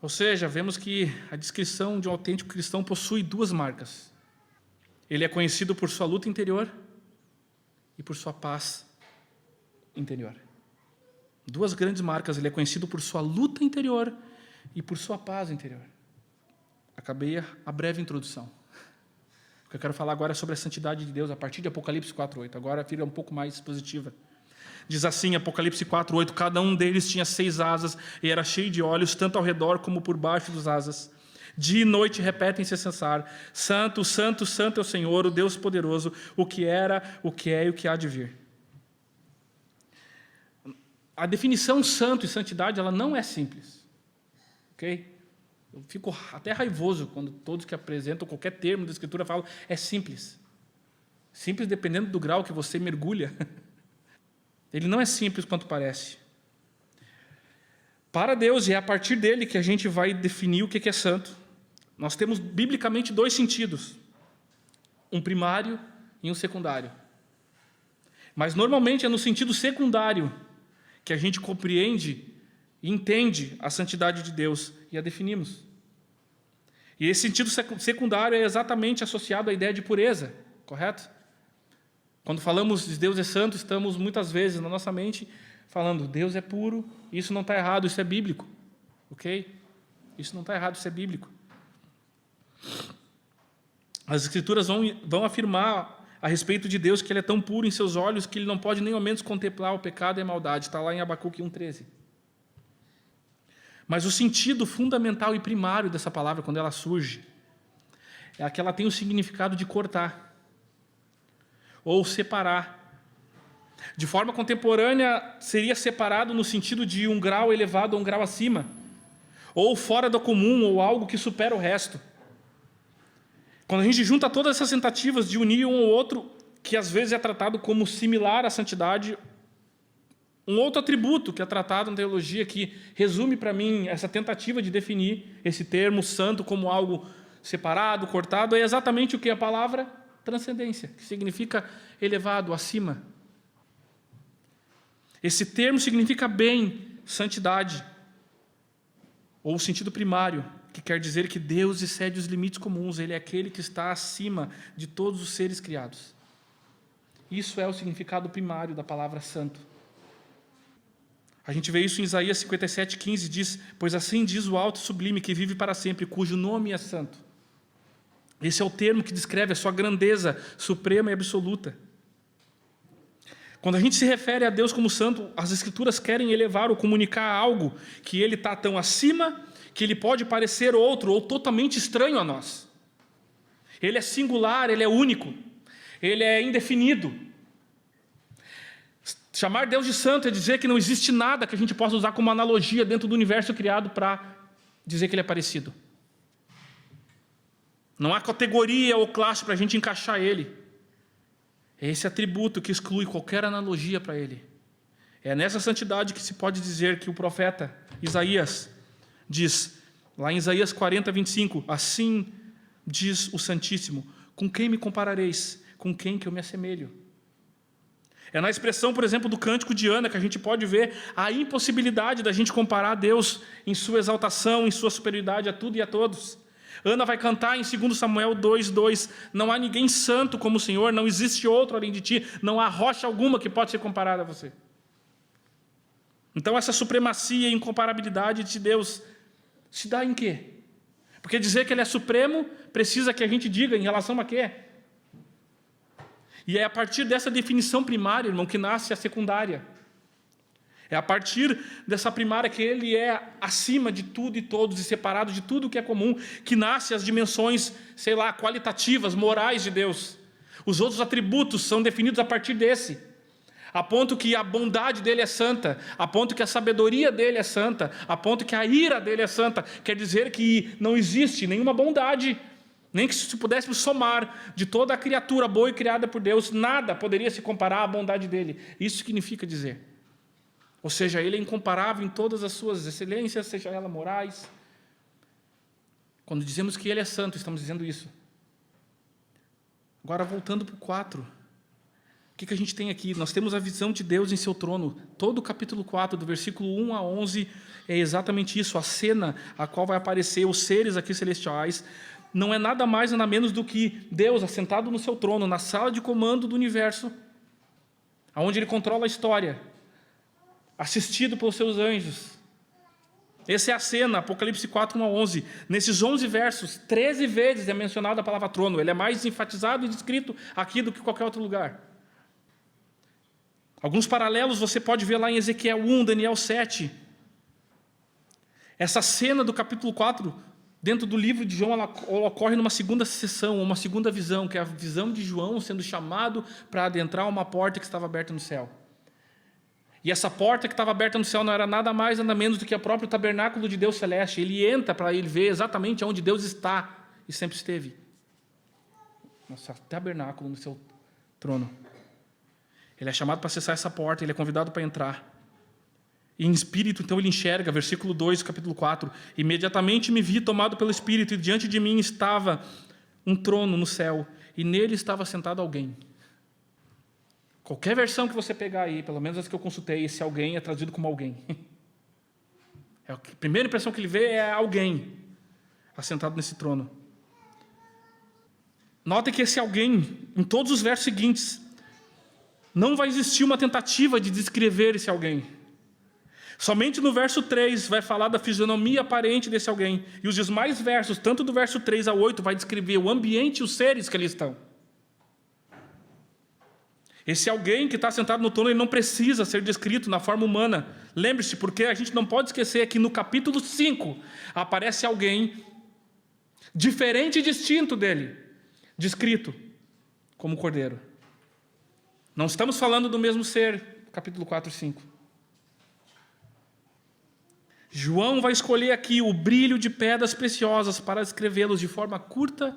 Ou seja, vemos que a descrição de um autêntico cristão possui duas marcas. Ele é conhecido por sua luta interior e por sua paz interior. Duas grandes marcas. Ele é conhecido por sua luta interior e por sua paz interior. Acabei a breve introdução. O que eu quero falar agora é sobre a santidade de Deus, a partir de Apocalipse 4:8. Agora fica um pouco mais expositiva. Diz assim, Apocalipse 4:8, cada um deles tinha 6 asas e era cheio de olhos, tanto ao redor como por baixo das asas. Dia e noite repetem sem cessar, santo, santo, santo é o Senhor, o Deus poderoso, o que era, o que é e o que há de vir. A definição santo e santidade, ela não é simples. Ok? Eu fico até raivoso quando todos que apresentam qualquer termo da Escritura falam, é simples. Simples dependendo do grau que você mergulha. Ele não é simples quanto parece. Para Deus, e é a partir dele que a gente vai definir o que é santo. Nós temos, biblicamente, 2 sentidos. Um primário e um secundário. Mas, normalmente, é no sentido secundário que a gente compreende e entende a santidade de Deus e a definimos. E esse sentido secundário é exatamente associado à ideia de pureza, correto? Quando falamos de Deus é santo, estamos muitas vezes na nossa mente falando, Deus é puro, isso não está errado, isso é bíblico. Ok? Isso não está errado, isso é bíblico. As Escrituras vão afirmar a respeito de Deus que Ele é tão puro em seus olhos que Ele não pode nem ao menos contemplar o pecado e a maldade. Está lá em Abacuque 1:13. Mas o sentido fundamental e primário dessa palavra, quando ela surge, é que ela tem o significado de cortar ou separar. De forma contemporânea, seria separado no sentido de um grau elevado a um grau acima, ou fora do comum, ou algo que supera o resto. Quando a gente junta todas essas tentativas de unir um ao outro, que às vezes é tratado como similar à santidade, um outro atributo que é tratado na teologia, que resume para mim essa tentativa de definir esse termo santo como algo separado, cortado, é exatamente o que a palavra transcendência, que significa elevado, acima. Esse termo significa bem, santidade, ou o sentido primário, que quer dizer que Deus excede os limites comuns, Ele é aquele que está acima de todos os seres criados. Isso é o significado primário da palavra santo. A gente vê isso em Isaías 57:15, diz, pois assim diz o alto e sublime que vive para sempre, cujo nome é santo. Esse é o termo que descreve a sua grandeza suprema e absoluta. Quando a gente se refere a Deus como santo, as Escrituras querem elevar ou comunicar algo que Ele está tão acima que Ele pode parecer outro ou totalmente estranho a nós. Ele é singular, Ele é único, Ele é indefinido. Chamar Deus de santo é dizer que não existe nada que a gente possa usar como analogia dentro do universo criado para dizer que Ele é parecido. Não há categoria ou classe para a gente encaixar Ele. É esse atributo que exclui qualquer analogia para Ele. É nessa santidade que se pode dizer que o profeta Isaías diz, lá em Isaías 40:25, assim diz o Santíssimo, com quem me comparareis? Com quem que eu me assemelho? É na expressão, por exemplo, do cântico de Ana que a gente pode ver a impossibilidade da gente comparar Deus em sua exaltação, em sua superioridade a tudo e a todos. Ana vai cantar em 2 Samuel 2:2, não há ninguém santo como o Senhor, não existe outro além de ti, não há rocha alguma que pode ser comparada a você. Então essa supremacia e incomparabilidade de Deus se dá em quê? Porque dizer que Ele é supremo precisa que a gente diga em relação a quê? E é a partir dessa definição primária, irmão, que nasce a secundária. É a partir dessa primária que Ele é acima de tudo e todos e separado de tudo que é comum, que nasce as dimensões, sei lá, qualitativas, morais de Deus. Os outros atributos são definidos a partir desse. A ponto que a bondade dEle é santa, a ponto que a sabedoria dEle é santa, a ponto que a ira dEle é santa. Quer dizer que não existe nenhuma bondade Nem que se pudéssemos somar de toda a criatura boa e criada por Deus, nada poderia se comparar à bondade dele. Isso significa dizer. Ou seja, ele é incomparável em todas as suas excelências, seja ela morais. Quando dizemos que ele é santo, estamos dizendo isso. Agora, voltando para o 4. O que a gente tem aqui? Nós temos a visão de Deus em seu trono. Todo o capítulo 4, do versículo 1 a 11, é exatamente isso. A cena a qual vai aparecer os seres aqui celestiais não é nada mais nada menos do que Deus assentado no seu trono, na sala de comando do universo, onde ele controla a história, assistido pelos seus anjos. Essa é a cena, Apocalipse 4, 1 a 11. Nesses 11 versos, 13 vezes é mencionada a palavra trono. Ele é mais enfatizado e descrito aqui do que qualquer outro lugar. Alguns paralelos você pode ver lá em Ezequiel 1, Daniel 7. Essa cena do capítulo 4, dentro do livro de João, ela ocorre numa segunda sessão, uma segunda visão, que é a visão de João sendo chamado para adentrar uma porta que estava aberta no céu. E essa porta que estava aberta no céu não era nada mais, nada menos do que o próprio tabernáculo de Deus celeste. Ele entra para ele ver exatamente onde Deus está e sempre esteve. Nosso tabernáculo no seu trono. Ele é chamado para acessar essa porta, ele é convidado para entrar. E em espírito, então, ele enxerga, versículo 2, capítulo 4. Imediatamente me vi tomado pelo Espírito, e diante de mim estava um trono no céu, e nele estava sentado alguém. Qualquer versão que você pegar aí, pelo menos as que eu consultei, esse alguém é traduzido como alguém. A primeira impressão que ele vê é alguém assentado nesse trono. Note que esse alguém, em todos os versos seguintes, não vai existir uma tentativa de descrever esse alguém. Somente no verso 3 vai falar da fisionomia aparente desse alguém. E os demais versos, tanto do verso 3 a 8, vai descrever o ambiente e os seres que ali estão. Esse alguém que está sentado no trono, ele não precisa ser descrito na forma humana. Lembre-se, porque a gente não pode esquecer que no capítulo 5 aparece alguém diferente e distinto dele, descrito como cordeiro. Não estamos falando do mesmo ser, capítulo 4 e 5. João vai escolher aqui o brilho de pedras preciosas para descrevê-los de forma curta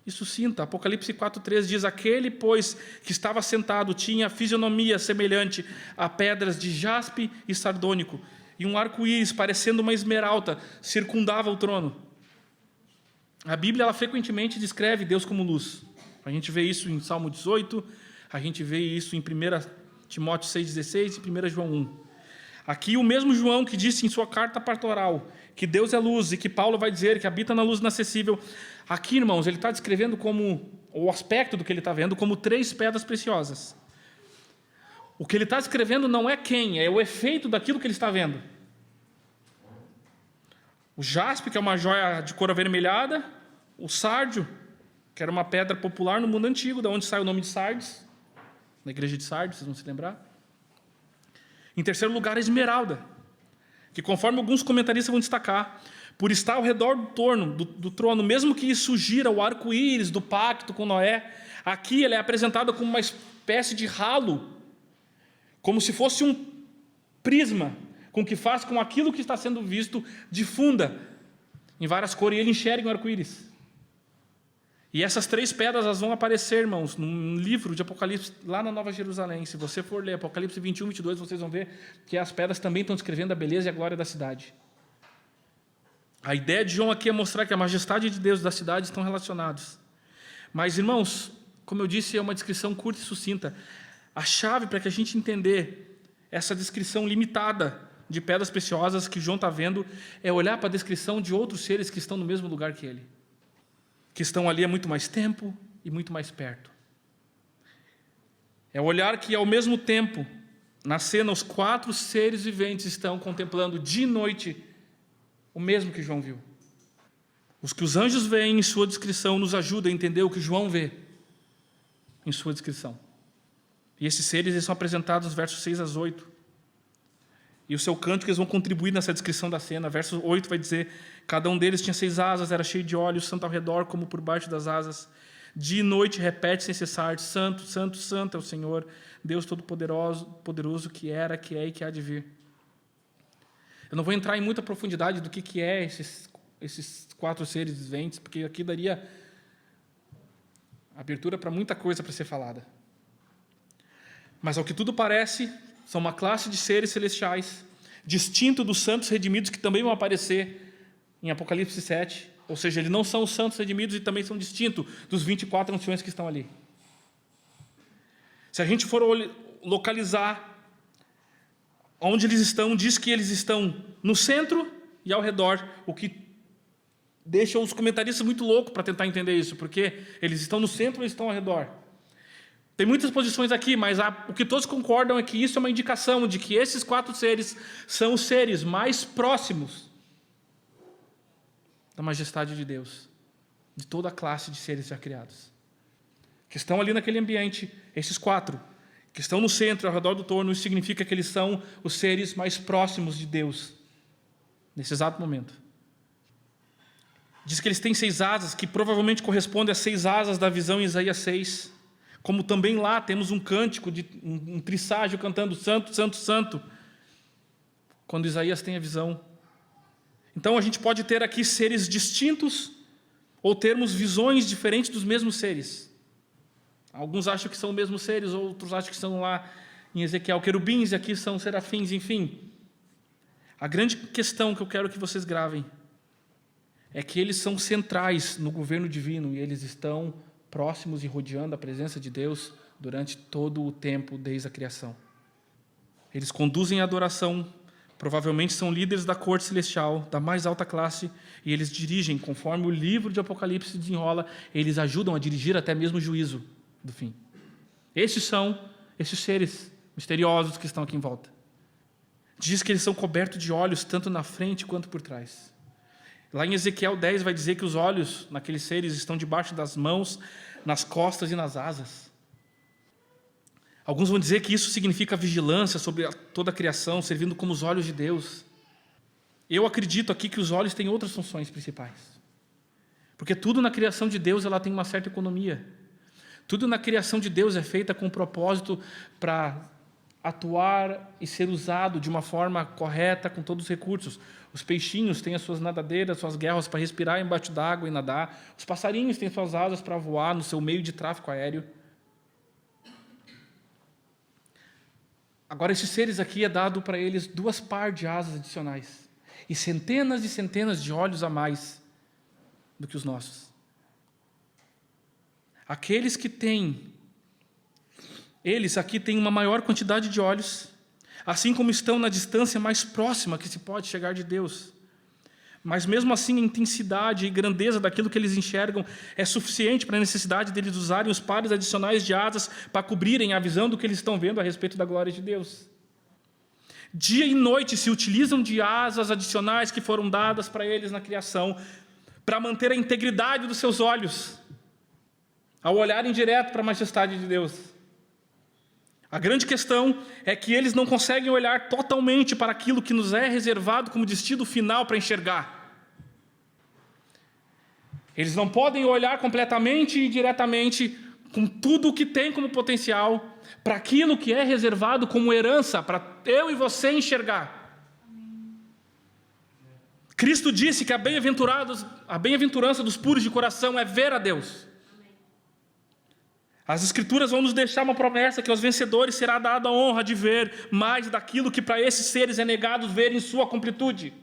e sucinta. Apocalipse 4,3 diz: aquele, pois, que estava sentado tinha fisionomia semelhante a pedras de jaspe e sardônico, e um arco-íris parecendo uma esmeralda circundava o trono. A Bíblia, ela frequentemente descreve Deus como luz. A gente vê isso em Salmo 18, a gente vê isso em 1 Timóteo 6,16 e 1 João 1. Aqui o mesmo João que disse em sua carta pastoral que Deus é luz e que Paulo vai dizer que habita na luz inacessível. Aqui, irmãos, ele está descrevendo como o aspecto do que ele está vendo como 3 pedras preciosas. O que ele está descrevendo não é quem, é o efeito daquilo que ele está vendo. O jaspe, que é uma joia de cor avermelhada, o sárdio, que era uma pedra popular no mundo antigo, da onde sai o nome de Sardes, na igreja de Sardes, vocês vão se lembrar. Em terceiro lugar, a esmeralda, que conforme alguns comentaristas vão destacar, por estar ao redor do trono, mesmo que isso gira o arco-íris do pacto com Noé, aqui ela é apresentada como uma espécie de ralo, como se fosse um prisma, com que faz com aquilo que está sendo visto difunda em várias cores, e ele enxerga o arco-íris. E essas 3 pedras, elas vão aparecer, irmãos, num livro de Apocalipse, lá na Nova Jerusalém. Se você for ler Apocalipse 21, 22, vocês vão ver que as pedras também estão descrevendo a beleza e a glória da cidade. A ideia de João aqui é mostrar que a majestade de Deus e da cidade estão relacionados. Mas, irmãos, como eu disse, é uma descrição curta e sucinta. A chave para que a gente entender essa descrição limitada de pedras preciosas que João está vendo é olhar para a descrição de outros seres que estão no mesmo lugar que ele, que estão ali há muito mais tempo e muito mais perto. É olhar que, ao mesmo tempo, na cena, os 4 seres viventes estão contemplando de noite o mesmo que João viu. Os que os anjos veem em sua descrição nos ajudam a entender o que João vê em sua descrição. E esses seres eles são apresentados nos versos 6 a 8. E o seu cântico eles vão contribuir nessa descrição da cena. Verso 8 vai dizer: cada um deles tinha 6 asas, era cheio de olhos, tanto ao redor como por baixo das asas. Dia e noite repete sem cessar: santo, santo, santo é o Senhor, Deus Todo-Poderoso, poderoso que era, que é e que há de vir. Eu não vou entrar em muita profundidade do que é esses 4 seres viventes, porque aqui daria Abertura para muita coisa para ser falada. Mas ao que tudo parece, são uma classe de seres celestiais, distinto dos santos redimidos que também vão aparecer em Apocalipse 7. Ou seja, eles não são os santos redimidos e também são distintos dos 24 anciões que estão ali. Se a gente for localizar onde eles estão, diz que eles estão no centro e ao redor, o que deixa os comentaristas muito loucos para tentar entender isso, porque eles estão no centro ou eles estão ao redor. Tem muitas posições aqui, mas o que todos concordam é que isso é uma indicação de que esses 4 seres são os seres mais próximos da majestade de Deus, de toda a classe de seres já criados. Que estão ali naquele ambiente, esses 4, que estão no centro, ao redor do trono, isso significa que eles são os seres mais próximos de Deus, nesse exato momento. Diz que eles têm 6 asas, que provavelmente correspondem às 6 asas da visão em Isaías 6. Como também lá temos um cântico, um trisságio cantando Santo, Santo, Santo, quando Isaías tem a visão. Então a gente pode ter aqui seres distintos ou termos visões diferentes dos mesmos seres. Alguns acham que são os mesmos seres, outros acham que são lá em Ezequiel querubins e aqui são serafins, enfim. A grande questão que eu quero que vocês gravem é que eles são centrais no governo divino e eles estão próximos e rodeando a presença de Deus durante todo o tempo desde a criação. Eles conduzem a adoração, provavelmente são líderes da corte celestial, da mais alta classe, e eles dirigem, conforme o livro de Apocalipse desenrola, eles ajudam a dirigir até mesmo o juízo do fim. Esses são esses seres misteriosos que estão aqui em volta. Diz que eles são cobertos de olhos, tanto na frente quanto por trás. Lá em Ezequiel 10 vai dizer que os olhos naqueles seres estão debaixo das mãos, nas costas e nas asas. Alguns vão dizer que isso significa vigilância sobre toda a criação, servindo como os olhos de Deus. Eu acredito aqui que os olhos têm outras funções principais. Porque tudo na criação de Deus ela tem uma certa economia. Tudo na criação de Deus é feita com um propósito para atuar e ser usado de uma forma correta com todos os recursos. Os peixinhos têm as suas nadadeiras, suas guerras para respirar embaixo d'água e nadar. Os passarinhos têm suas asas para voar no seu meio de tráfego aéreo. Agora, esses seres aqui é dado para eles 2 pares de asas adicionais e centenas de olhos a mais do que os nossos. Aqueles que têm, eles aqui têm uma maior quantidade de olhos, assim como estão na distância mais próxima que se pode chegar de Deus. Mas mesmo assim a intensidade e grandeza daquilo que eles enxergam é suficiente para a necessidade deles usarem os pares adicionais de asas para cobrirem a visão do que eles estão vendo a respeito da glória de Deus. Dia e noite se utilizam de asas adicionais que foram dadas para eles na criação para manter a integridade dos seus olhos ao olharem direto para a majestade de Deus. A grande questão é que eles não conseguem olhar totalmente para aquilo que nos é reservado como destino final para enxergar. Eles não podem olhar completamente e diretamente com tudo o que tem como potencial para aquilo que é reservado como herança para eu e você enxergar. Cristo disse que a bem-aventurança dos puros de coração é ver a Deus. As Escrituras vão nos deixar uma promessa que aos vencedores será dada a honra de ver mais daquilo que para esses seres é negado ver em sua completude.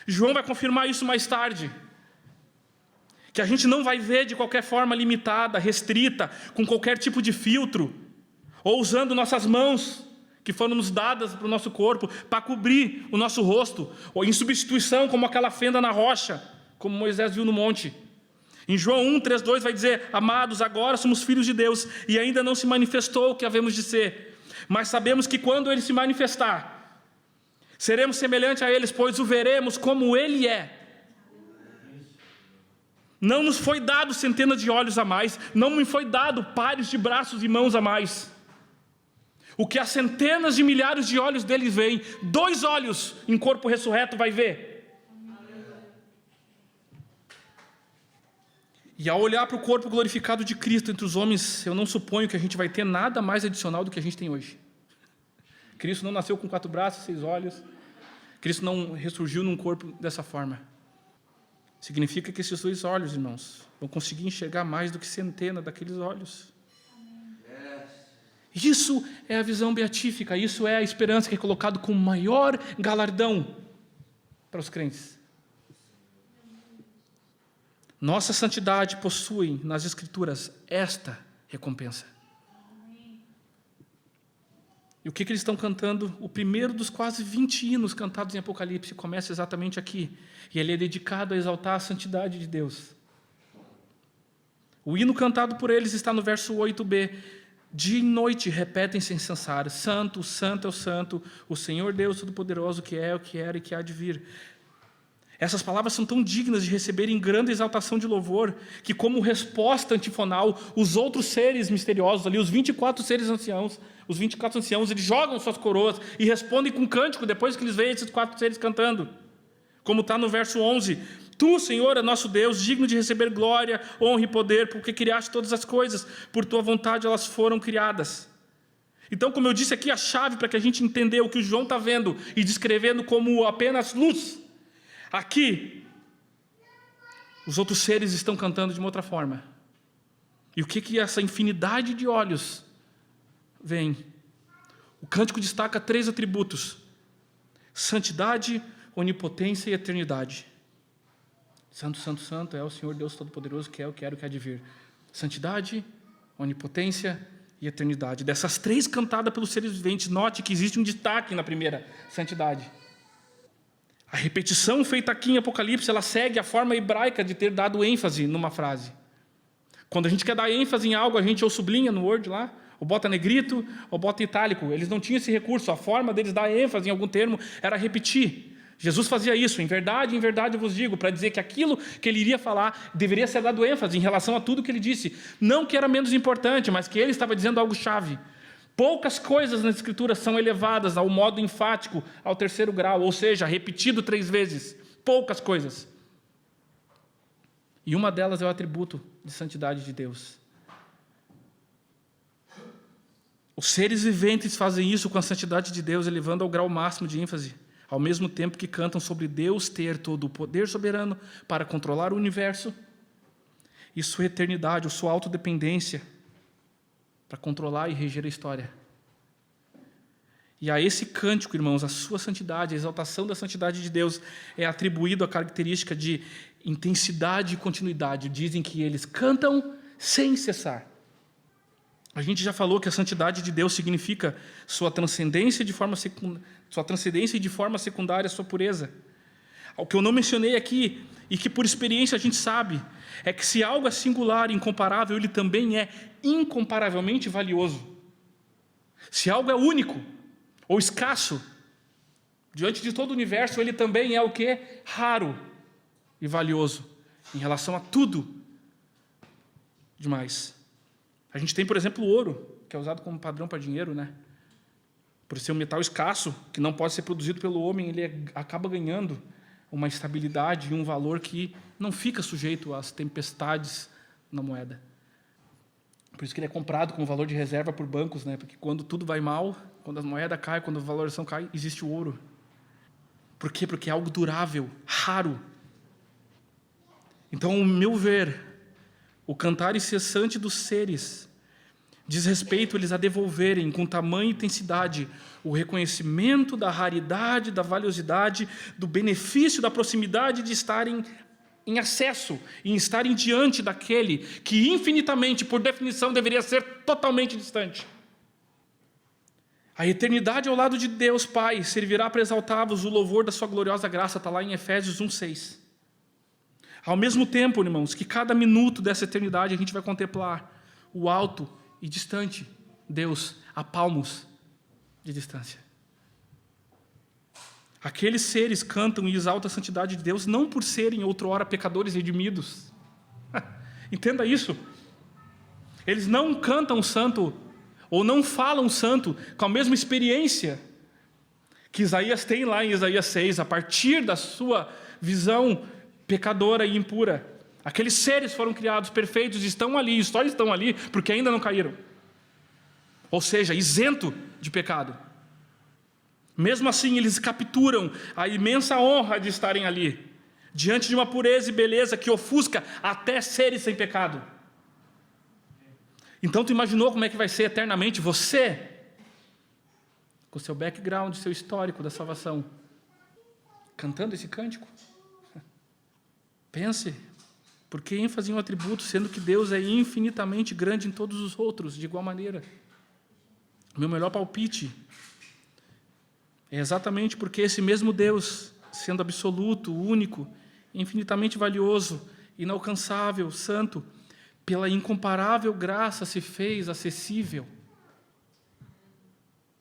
João vai confirmar isso mais tarde, que a gente não vai ver de qualquer forma limitada, restrita, com qualquer tipo de filtro, ou usando nossas mãos, que foram nos dadas para o nosso corpo, para cobrir o nosso rosto, ou em substituição como aquela fenda na rocha, como Moisés viu no monte. Em João 1:3-2 vai dizer: amados, agora somos filhos de Deus e ainda não se manifestou o que havemos de ser, mas sabemos que quando Ele se manifestar, seremos semelhantes a Ele, pois o veremos como Ele é. Não nos foi dado centenas de olhos a mais, não me foi dado pares de braços e mãos a mais. O que as centenas de milhares de olhos deles veem, 2 olhos em corpo ressurreto vai ver. E ao olhar para o corpo glorificado de Cristo entre os homens, eu não suponho que a gente vai ter nada mais adicional do que a gente tem hoje. Cristo não nasceu com 4 braços, 6 olhos. Cristo não ressurgiu num corpo dessa forma. Significa que esses 2 olhos, irmãos, vão conseguir enxergar mais do que centenas daqueles olhos. Isso é a visão beatífica, isso é a esperança que é colocado como maior galardão para os crentes. Nossa santidade possui nas Escrituras esta recompensa. E o que eles estão cantando? O primeiro dos quase 20 hinos cantados em Apocalipse começa exatamente aqui. E ele é dedicado a exaltar a santidade de Deus. O hino cantado por eles está no verso 8b. Dia e noite repetem sem cessar: Santo, Santo é o Santo, o Senhor Deus Todo-Poderoso, que é, o que era e que há de vir. Essas palavras são tão dignas de receberem grande exaltação de louvor, que como resposta antifonal, os outros seres misteriosos ali, os 24 anciãos, eles jogam suas coroas e respondem com cântico, depois que eles veem esses 4 seres cantando. Como está no verso 11: Tu, Senhor, é nosso Deus, digno de receber glória, honra e poder, porque criaste todas as coisas, por tua vontade elas foram criadas. Então, como eu disse aqui, a chave para que a gente entender o que o João está vendo e descrevendo como apenas luz, aqui, os outros seres estão cantando de uma outra forma. E o que essa infinidade de olhos vem? O cântico destaca 3 atributos: santidade, onipotência e eternidade. Santo, Santo, Santo é o Senhor Deus Todo-Poderoso, que é, o que era, o que há de vir. Santidade, onipotência e eternidade. Dessas 3 cantadas pelos seres viventes, note que existe um destaque na primeira: santidade. A repetição feita aqui em Apocalipse, ela segue a forma hebraica de ter dado ênfase numa frase. Quando a gente quer dar ênfase em algo, a gente ou sublinha no Word lá, ou bota negrito, ou bota itálico. Eles não tinham esse recurso. A forma deles dar ênfase em algum termo era repetir. Jesus fazia isso: em verdade eu vos digo, para dizer que aquilo que ele iria falar deveria ser dado ênfase em relação a tudo que ele disse. Não que era menos importante, mas que ele estava dizendo algo chave. Poucas coisas na Escritura são elevadas ao modo enfático, ao 3º grau, ou seja, repetido 3 vezes. Poucas coisas. E uma delas é o atributo de santidade de Deus. Os seres viventes fazem isso com a santidade de Deus, elevando ao grau máximo de ênfase, ao mesmo tempo que cantam sobre Deus ter todo o poder soberano para controlar o universo e sua eternidade, ou sua autodependência, para controlar e reger a história. E a esse cântico, irmãos, a sua santidade, a exaltação da santidade de Deus é atribuído a característica de intensidade e continuidade. Dizem que eles cantam sem cessar. A gente já falou que a santidade de Deus significa sua transcendência e de forma secundária, sua pureza. O que eu não mencionei aqui, e que por experiência a gente sabe, é que se algo é singular e incomparável, ele também é incomparavelmente valioso. Se algo é único ou escasso, diante de todo o universo, ele também é o quê? Raro e valioso, em relação a tudo demais. A gente tem, por exemplo, o ouro, que é usado como padrão para dinheiro, né? Por ser um metal escasso, que não pode ser produzido pelo homem, ele acaba ganhando uma estabilidade e um valor que não fica sujeito às tempestades na moeda. Por isso que ele é comprado com valor de reserva por bancos, né? Porque quando tudo vai mal, quando a moeda cai, quando a valorização cai, existe o ouro. Por quê? Porque é algo durável, raro. Então, ao meu ver, o cantar incessante dos seres diz respeito eles a devolverem com tamanha intensidade o reconhecimento da raridade, da valiosidade, do benefício, da proximidade de estarem em acesso, em estarem diante daquele que infinitamente, por definição, deveria ser totalmente distante. A eternidade ao lado de Deus Pai servirá para exaltar-vos o louvor da sua gloriosa graça, está lá em Efésios 1:6. Ao mesmo tempo, irmãos, que cada minuto dessa eternidade a gente vai contemplar o alto e distante Deus a palmos de distância. Aqueles seres cantam e exaltam a santidade de Deus não por serem outrora pecadores redimidos. Entenda isso. Eles não cantam santo ou não falam santo com a mesma experiência que Isaías tem lá em Isaías 6, a partir da sua visão pecadora e impura. Aqueles seres foram criados perfeitos, estão ali, só estão ali porque ainda não caíram. Ou seja, isento de pecado. Mesmo assim, eles capturam a imensa honra de estarem ali, diante de uma pureza e beleza que ofusca até seres sem pecado. Então tu imaginou como é que vai ser eternamente você, com o seu background, seu histórico da salvação, cantando esse cântico? Pense, por que ênfase em um atributo, sendo que Deus é infinitamente grande em todos os outros, de igual maneira? O meu melhor palpite é exatamente porque esse mesmo Deus, sendo absoluto, único, infinitamente valioso, inalcançável, santo, pela incomparável graça se fez acessível.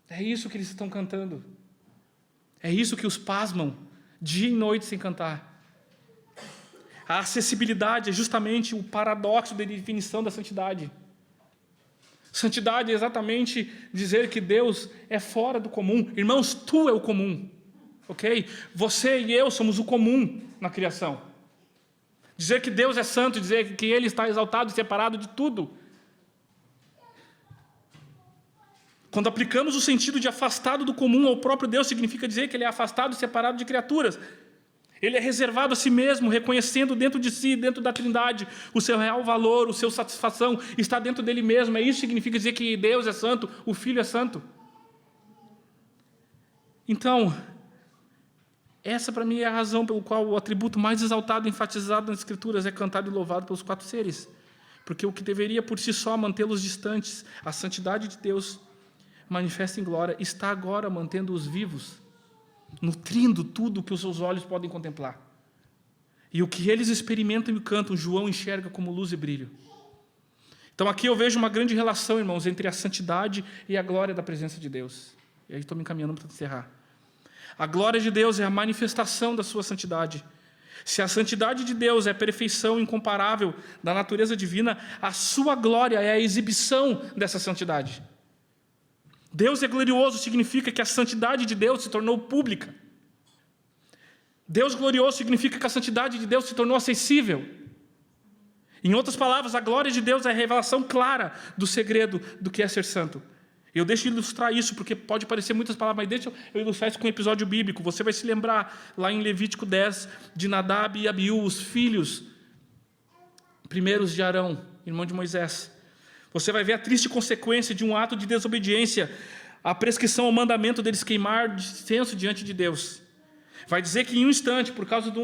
É isso que eles estão cantando. É isso que os pasmam, dia e noite sem cantar. A acessibilidade é justamente o paradoxo da definição da santidade. Santidade é exatamente dizer que Deus é fora do comum. Irmãos, tu é o comum, ok? Você e eu somos o comum na criação. Dizer que Deus é santo, dizer que Ele está exaltado e separado de tudo. Quando aplicamos o sentido de afastado do comum ao próprio Deus, significa dizer que Ele é afastado e separado de criaturas. Ele é reservado a si mesmo, reconhecendo dentro de si, dentro da Trindade, o seu real valor, o seu satisfação, está dentro dele mesmo. Isso significa dizer que Deus é santo, o Filho é santo. Então, essa para mim é a razão pelo qual o atributo mais exaltado e enfatizado nas Escrituras é cantado e louvado pelos 4 seres. Porque o que deveria por si só mantê-los distantes, a santidade de Deus manifesta em glória, está agora mantendo-os vivos, nutrindo tudo que os seus olhos podem contemplar. E o que eles experimentam e cantam, João enxerga como luz e brilho. Então aqui eu vejo uma grande relação, irmãos, entre a santidade e a glória da presença de Deus. E aí estou me encaminhando para encerrar. A glória de Deus é a manifestação da sua santidade. Se a santidade de Deus é a perfeição incomparável da natureza divina, a sua glória é a exibição dessa santidade. Deus é glorioso significa que a santidade de Deus se tornou pública. Deus glorioso significa que a santidade de Deus se tornou acessível. Em outras palavras, a glória de Deus é a revelação clara do segredo do que é ser santo. Eu deixo ilustrar isso, porque pode parecer muitas palavras, mas deixa eu ilustrar isso com um episódio bíblico. Você vai se lembrar, lá em Levítico 10, de Nadab e Abiú, os filhos primeiros de Arão, irmão de Moisés. Você vai ver a triste consequência de um ato de desobediência, a prescrição ao mandamento deles queimar incenso diante de Deus. Vai dizer que em um instante, por causa de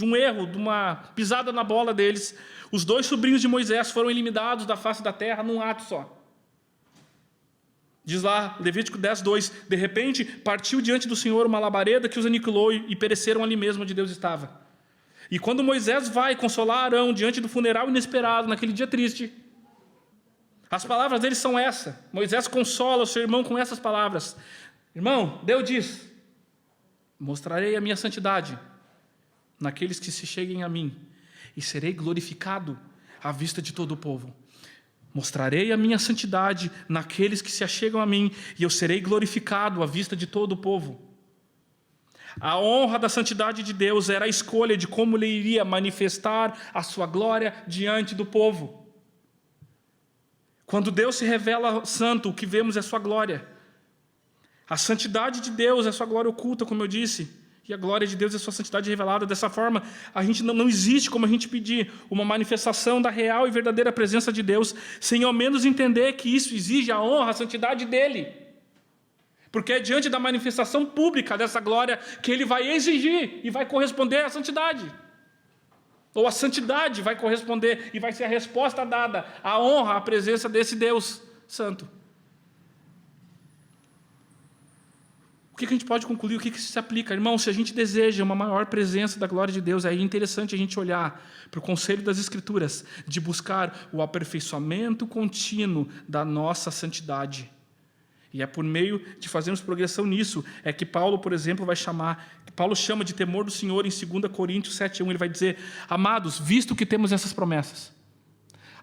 um erro, de uma pisada na bola deles, os 2 sobrinhos de Moisés foram eliminados da face da terra num ato só. Diz lá, Levítico 10, 2, de repente partiu diante do Senhor uma labareda que os aniquilou e pereceram ali mesmo onde Deus estava. E quando Moisés vai consolar Arão diante do funeral inesperado, naquele dia triste, as palavras dele são essa. Moisés consola o seu irmão com essas palavras. Irmão, Deus diz, mostrarei a minha santidade naqueles que se cheguem a mim, e serei glorificado à vista de todo o povo. Mostrarei a minha santidade naqueles que se achegam a mim, e eu serei glorificado à vista de todo o povo. A honra da santidade de Deus era a escolha de como Ele iria manifestar a sua glória diante do povo. Quando Deus se revela santo, o que vemos é a sua glória. A santidade de Deus é a sua glória oculta, como eu disse, e a glória de Deus é a sua santidade revelada. Dessa forma, a gente não existe como a gente pedir uma manifestação da real e verdadeira presença de Deus, sem ao menos entender que isso exige a honra, a santidade dEle. Porque é diante da manifestação pública dessa glória que Ele vai exigir e vai corresponder à santidade. Ou a santidade vai corresponder e vai ser a resposta dada à honra, à presença desse Deus santo. O que a gente pode concluir? O que isso se aplica? Irmão, se a gente deseja uma maior presença da glória de Deus, é interessante a gente olhar para o conselho das Escrituras de buscar o aperfeiçoamento contínuo da nossa santidade. E é por meio de fazermos progressão nisso, é que Paulo, por exemplo, Paulo chama de temor do Senhor em 2 Coríntios 7:1, ele vai dizer, amados, visto que temos essas promessas.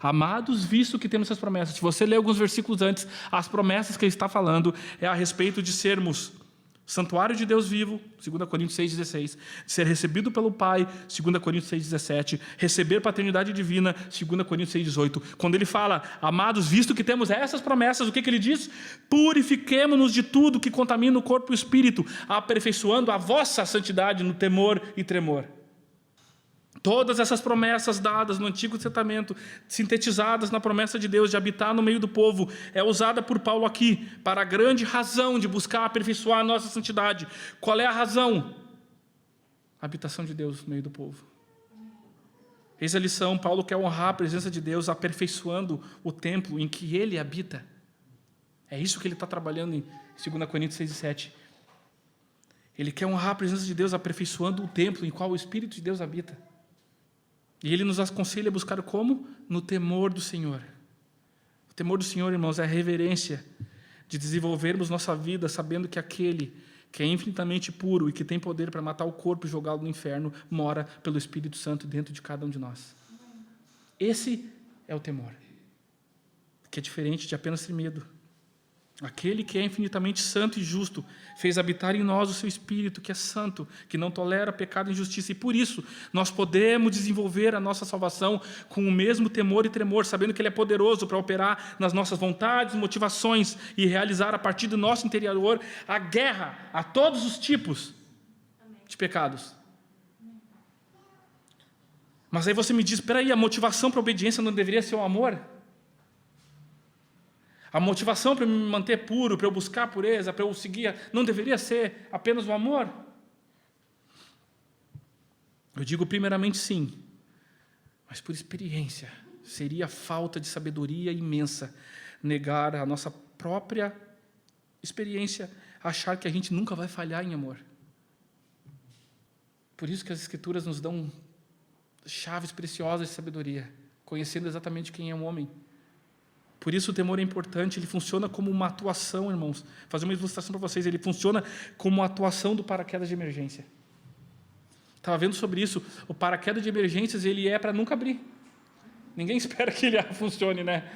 Amados, visto que temos essas promessas. Se você ler alguns versículos antes, as promessas que ele está falando é a respeito de sermos santuário de Deus vivo, 2 Coríntios 6,16, ser recebido pelo Pai, 2 Coríntios 6,17, receber paternidade divina, 2 Coríntios 6,18. Quando ele fala, amados, visto que temos essas promessas, o que ele diz? Purifiquemo-nos de tudo que contamina o corpo e o espírito, aperfeiçoando a vossa santidade no temor e tremor. Todas essas promessas dadas no Antigo Testamento, sintetizadas na promessa de Deus de habitar no meio do povo, é usada por Paulo aqui para a grande razão de buscar aperfeiçoar a nossa santidade. Qual é a razão? A habitação de Deus no meio do povo. Eis a lição: Paulo quer honrar a presença de Deus aperfeiçoando o templo em que ele habita. É isso que ele está trabalhando em 2 Coríntios 6 e 7. Ele quer honrar a presença de Deus aperfeiçoando o templo em qual o Espírito de Deus habita. E ele nos aconselha a buscar como? No temor do Senhor. O temor do Senhor, irmãos, é a reverência de desenvolvermos nossa vida sabendo que aquele que é infinitamente puro e que tem poder para matar o corpo e jogá-lo no inferno, mora pelo Espírito Santo dentro de cada um de nós. Esse é o temor, que é diferente de apenas ter medo. Aquele que é infinitamente santo e justo fez habitar em nós o seu Espírito, que é santo, que não tolera pecado e injustiça. E por isso nós podemos desenvolver a nossa salvação com o mesmo temor e tremor, sabendo que Ele é poderoso para operar nas nossas vontades, motivações e realizar a partir do nosso interior a guerra a todos os tipos de pecados. Mas aí você me diz, espera aí, a motivação para a obediência não deveria ser o amor? A motivação para me manter puro, para eu buscar a pureza, para eu seguir, não deveria ser apenas o amor? Eu digo primeiramente sim, mas por experiência, seria falta de sabedoria imensa negar a nossa própria experiência, achar que a gente nunca vai falhar em amor. Por isso que as Escrituras nos dão chaves preciosas de sabedoria, conhecendo exatamente quem é o homem. Por isso o temor é importante, ele funciona como uma atuação, irmãos. Vou fazer uma ilustração para vocês, ele funciona como uma atuação do paraquedas de emergência. Estava vendo sobre isso, o paraquedas de emergências, ele é para nunca abrir. Ninguém espera que ele funcione, né?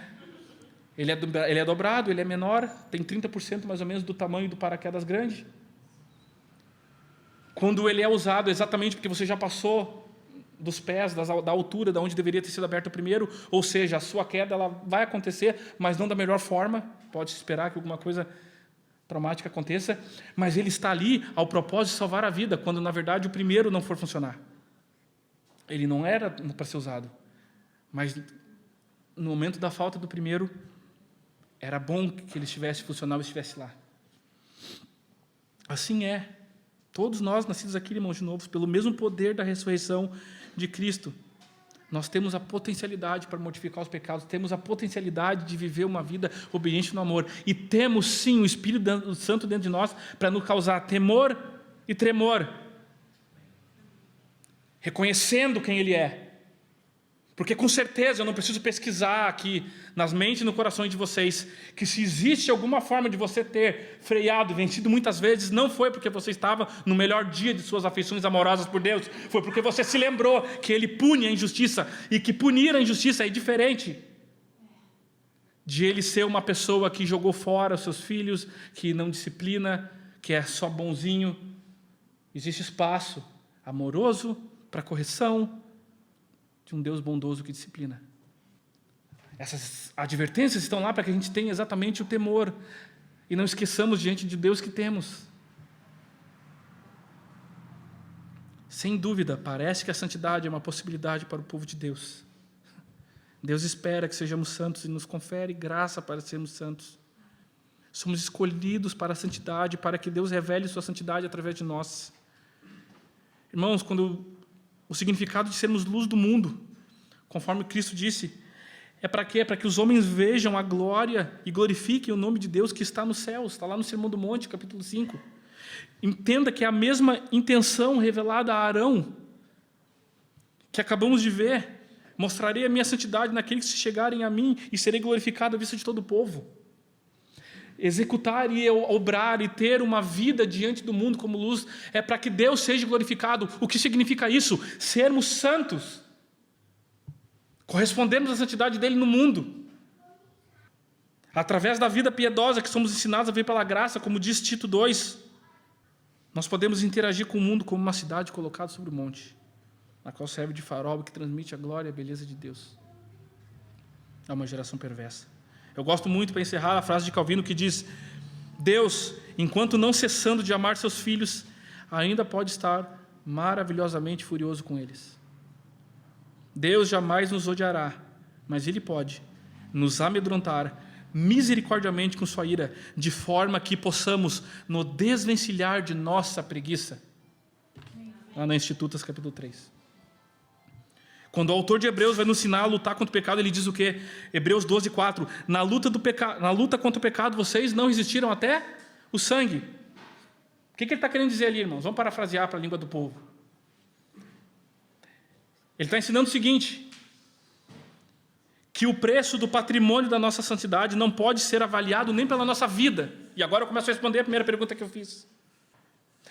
Ele é dobrado, ele é menor, tem 30% mais ou menos do tamanho do paraquedas grande. Quando ele é usado exatamente porque você já passou dos pés, da altura, da onde deveria ter sido aberto o primeiro, ou seja, a sua queda ela vai acontecer, mas não da melhor forma, pode esperar que alguma coisa traumática aconteça, mas ele está ali ao propósito de salvar a vida, quando na verdade o primeiro não for funcionar. Ele não era para ser usado, mas no momento da falta do primeiro, era bom que ele estivesse funcional e estivesse lá. Assim é. Todos nós, nascidos aqui, irmãos, de novo, pelo mesmo poder da ressurreição de Cristo, nós temos a potencialidade para mortificar os pecados, temos a potencialidade de viver uma vida obediente no amor, e temos sim o Espírito Santo dentro de nós para nos causar temor e tremor, reconhecendo quem Ele é. Porque com certeza eu não preciso pesquisar aqui nas mentes e no coração de vocês que se existe alguma forma de você ter freado, vencido muitas vezes, não foi porque você estava no melhor dia de suas afeições amorosas por Deus, foi porque você se lembrou que Ele pune a injustiça e que punir a injustiça é diferente de Ele ser uma pessoa que jogou fora os seus filhos, que não disciplina, que é só bonzinho. Existe espaço amoroso para correção, de um Deus bondoso que disciplina. Essas advertências estão lá para que a gente tenha exatamente o temor e não esqueçamos diante de Deus que temos. Sem dúvida, parece que a santidade é uma possibilidade para o povo de Deus. Deus espera que sejamos santos e nos confere graça para sermos santos. Somos escolhidos para a santidade, para que Deus revele sua santidade através de nós. Irmãos, quando o significado de sermos luz do mundo, conforme Cristo disse, é para quê? Para que os homens vejam a glória e glorifiquem o nome de Deus que está nos céus. Está lá no Sermão do Monte, capítulo 5. Entenda que é a mesma intenção revelada a Arão, que acabamos de ver. Mostrarei a minha santidade naqueles que se chegarem a mim e serei glorificado à vista de todo o povo. Executar e obrar e ter uma vida diante do mundo como luz é para que Deus seja glorificado. O que significa isso? Sermos santos. Correspondemos à santidade dele no mundo. Através da vida piedosa que somos ensinados a ver pela graça, como diz Tito 2, nós podemos interagir com o mundo como uma cidade colocada sobre o monte, na qual serve de farol que transmite a glória e a beleza de Deus. É uma geração perversa. Eu gosto muito, para encerrar, a frase de Calvino que diz: Deus, enquanto não cessando de amar seus filhos, ainda pode estar maravilhosamente furioso com eles. Deus jamais nos odiará, mas Ele pode nos amedrontar misericordiamente com sua ira, de forma que possamos nos desvencilhar de nossa preguiça. Lá na Institutas, capítulo 3. Quando o autor de Hebreus vai nos ensinar a lutar contra o pecado, ele diz o quê? Hebreus 12:4. Na luta contra o pecado, vocês não resistiram até o sangue. O que ele está querendo dizer ali, irmãos? Vamos parafrasear para a língua do povo. Ele está ensinando o seguinte: que o preço do patrimônio da nossa santidade não pode ser avaliado nem pela nossa vida. E agora eu começo a responder a primeira pergunta que eu fiz.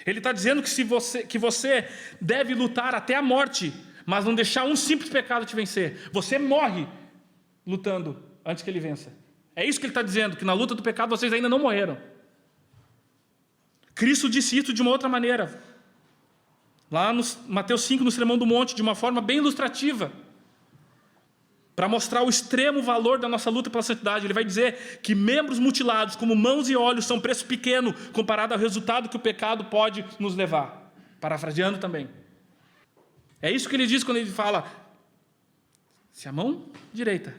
Ele está dizendo que você deve lutar até a morte, mas não deixar um simples pecado te vencer. Você morre lutando antes que ele vença. É isso que ele está dizendo, que na luta do pecado vocês ainda não morreram. Cristo disse isso de uma outra maneira. Lá no Mateus 5, no Sermão do Monte, de uma forma bem ilustrativa, para mostrar o extremo valor da nossa luta pela santidade. Ele vai dizer que membros mutilados, como mãos e olhos, são preço pequeno comparado ao resultado que o pecado pode nos levar. Parafraseando também. É isso que ele diz quando ele fala: se a mão direita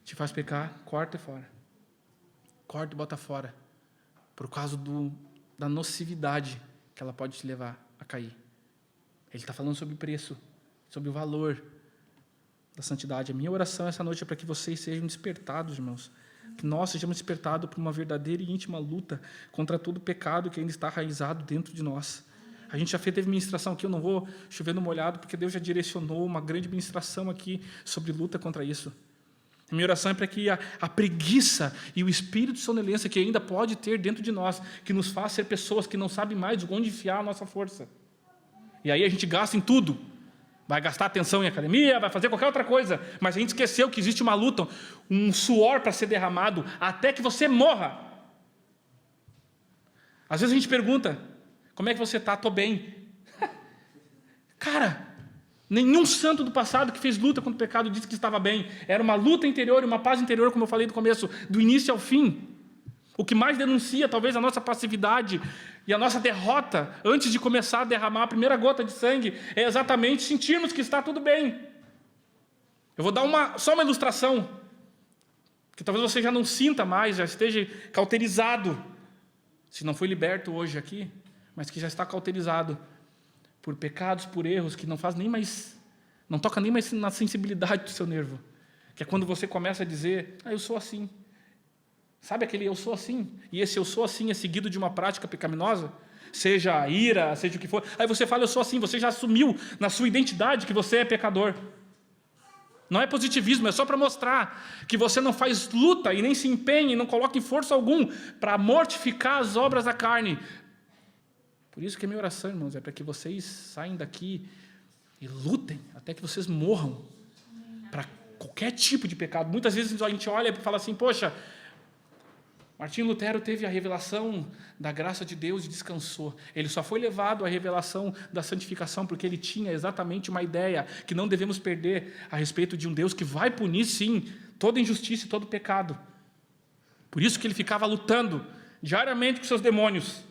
te faz pecar, corta e fora. Corta e bota fora. Por causa da nocividade que ela pode te levar a cair. Ele está falando sobre o preço, sobre o valor da santidade. A minha oração essa noite é para que vocês sejam despertados, irmãos. Que nós sejamos despertados por uma verdadeira e íntima luta contra todo o pecado que ainda está arraizado dentro de nós. A gente já teve ministração aqui, eu não vou chover no molhado, porque Deus já direcionou uma grande ministração aqui sobre luta contra isso. A minha oração é para que a preguiça e o espírito de sonolência que ainda pode ter dentro de nós, que nos faz ser pessoas que não sabem mais onde enfiar a nossa força. E aí a gente gasta em tudo. Vai gastar atenção em academia, vai fazer qualquer outra coisa, mas a gente esqueceu que existe uma luta, um suor para ser derramado até que você morra. Às vezes a gente pergunta: como é que você está? Estou bem. Cara, nenhum santo do passado que fez luta contra o pecado disse que estava bem. Era uma luta interior e uma paz interior, como eu falei no começo, do início ao fim. O que mais denuncia talvez a nossa passividade e a nossa derrota antes de começar a derramar a primeira gota de sangue é exatamente sentirmos que está tudo bem. Eu vou dar só uma ilustração, que talvez você já não sinta mais, já esteja cauterizado, se não foi liberto hoje aqui, mas que já está cauterizado por pecados, por erros que não toca nem mais na sensibilidade do seu nervo, que é quando você começa a dizer: eu sou assim. Sabe aquele eu sou assim? E esse eu sou assim é seguido de uma prática pecaminosa? Seja a ira, seja o que for. Aí você fala: eu sou assim. Você já assumiu na sua identidade que você é pecador. Não é positivismo, é só para mostrar que você não faz luta e nem se empenha e não coloca em força algum para mortificar as obras da carne. Por isso que a minha oração, irmãos, é para que vocês saiam daqui e lutem até que vocês morram para qualquer tipo de pecado. Muitas vezes a gente olha e fala assim: poxa, Martinho Lutero teve a revelação da graça de Deus e descansou. Ele só foi levado à revelação da santificação porque ele tinha exatamente uma ideia que não devemos perder a respeito de um Deus que vai punir, sim, toda injustiça e todo pecado. Por isso que ele ficava lutando diariamente com seus demônios.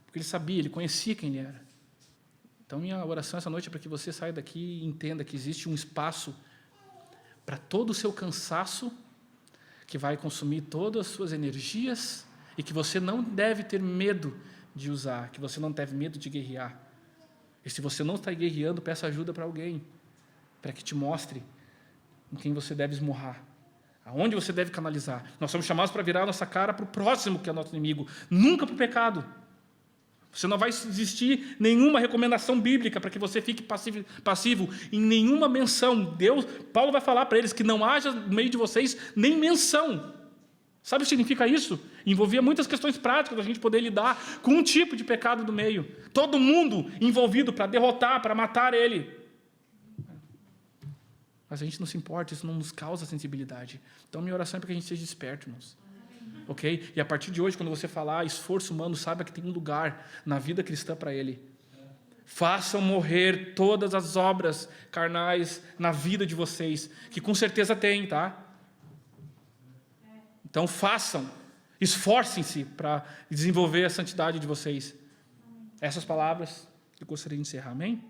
Porque ele sabia, ele conhecia quem ele era. Então, minha oração essa noite é para que você saia daqui e entenda que existe um espaço para todo o seu cansaço, que vai consumir todas as suas energias e que você não deve ter medo de usar, que você não deve medo de guerrear. E se você não está guerreando, peça ajuda para alguém, para que te mostre em quem você deve esmurrar, aonde você deve canalizar. Nós somos chamados para virar a nossa cara para o próximo, que é o nosso inimigo, nunca para o pecado. Você não vai existir nenhuma recomendação bíblica para que você fique passivo em nenhuma menção. Paulo vai falar para eles que não haja no meio de vocês nem menção. Sabe o que significa isso? Envolvia muitas questões práticas da gente poder lidar com um tipo de pecado do meio. Todo mundo envolvido para derrotar, para matar ele. Mas a gente não se importa, isso não nos causa sensibilidade. Então minha oração é para que a gente seja desperto, irmãos. Ok? E a partir de hoje, quando você falar esforço humano, saiba que tem um lugar na vida cristã para ele. Façam morrer todas as obras carnais na vida de vocês, que com certeza tem, tá? Então façam, esforcem-se para desenvolver a santidade de vocês. Essas palavras eu gostaria de encerrar, amém?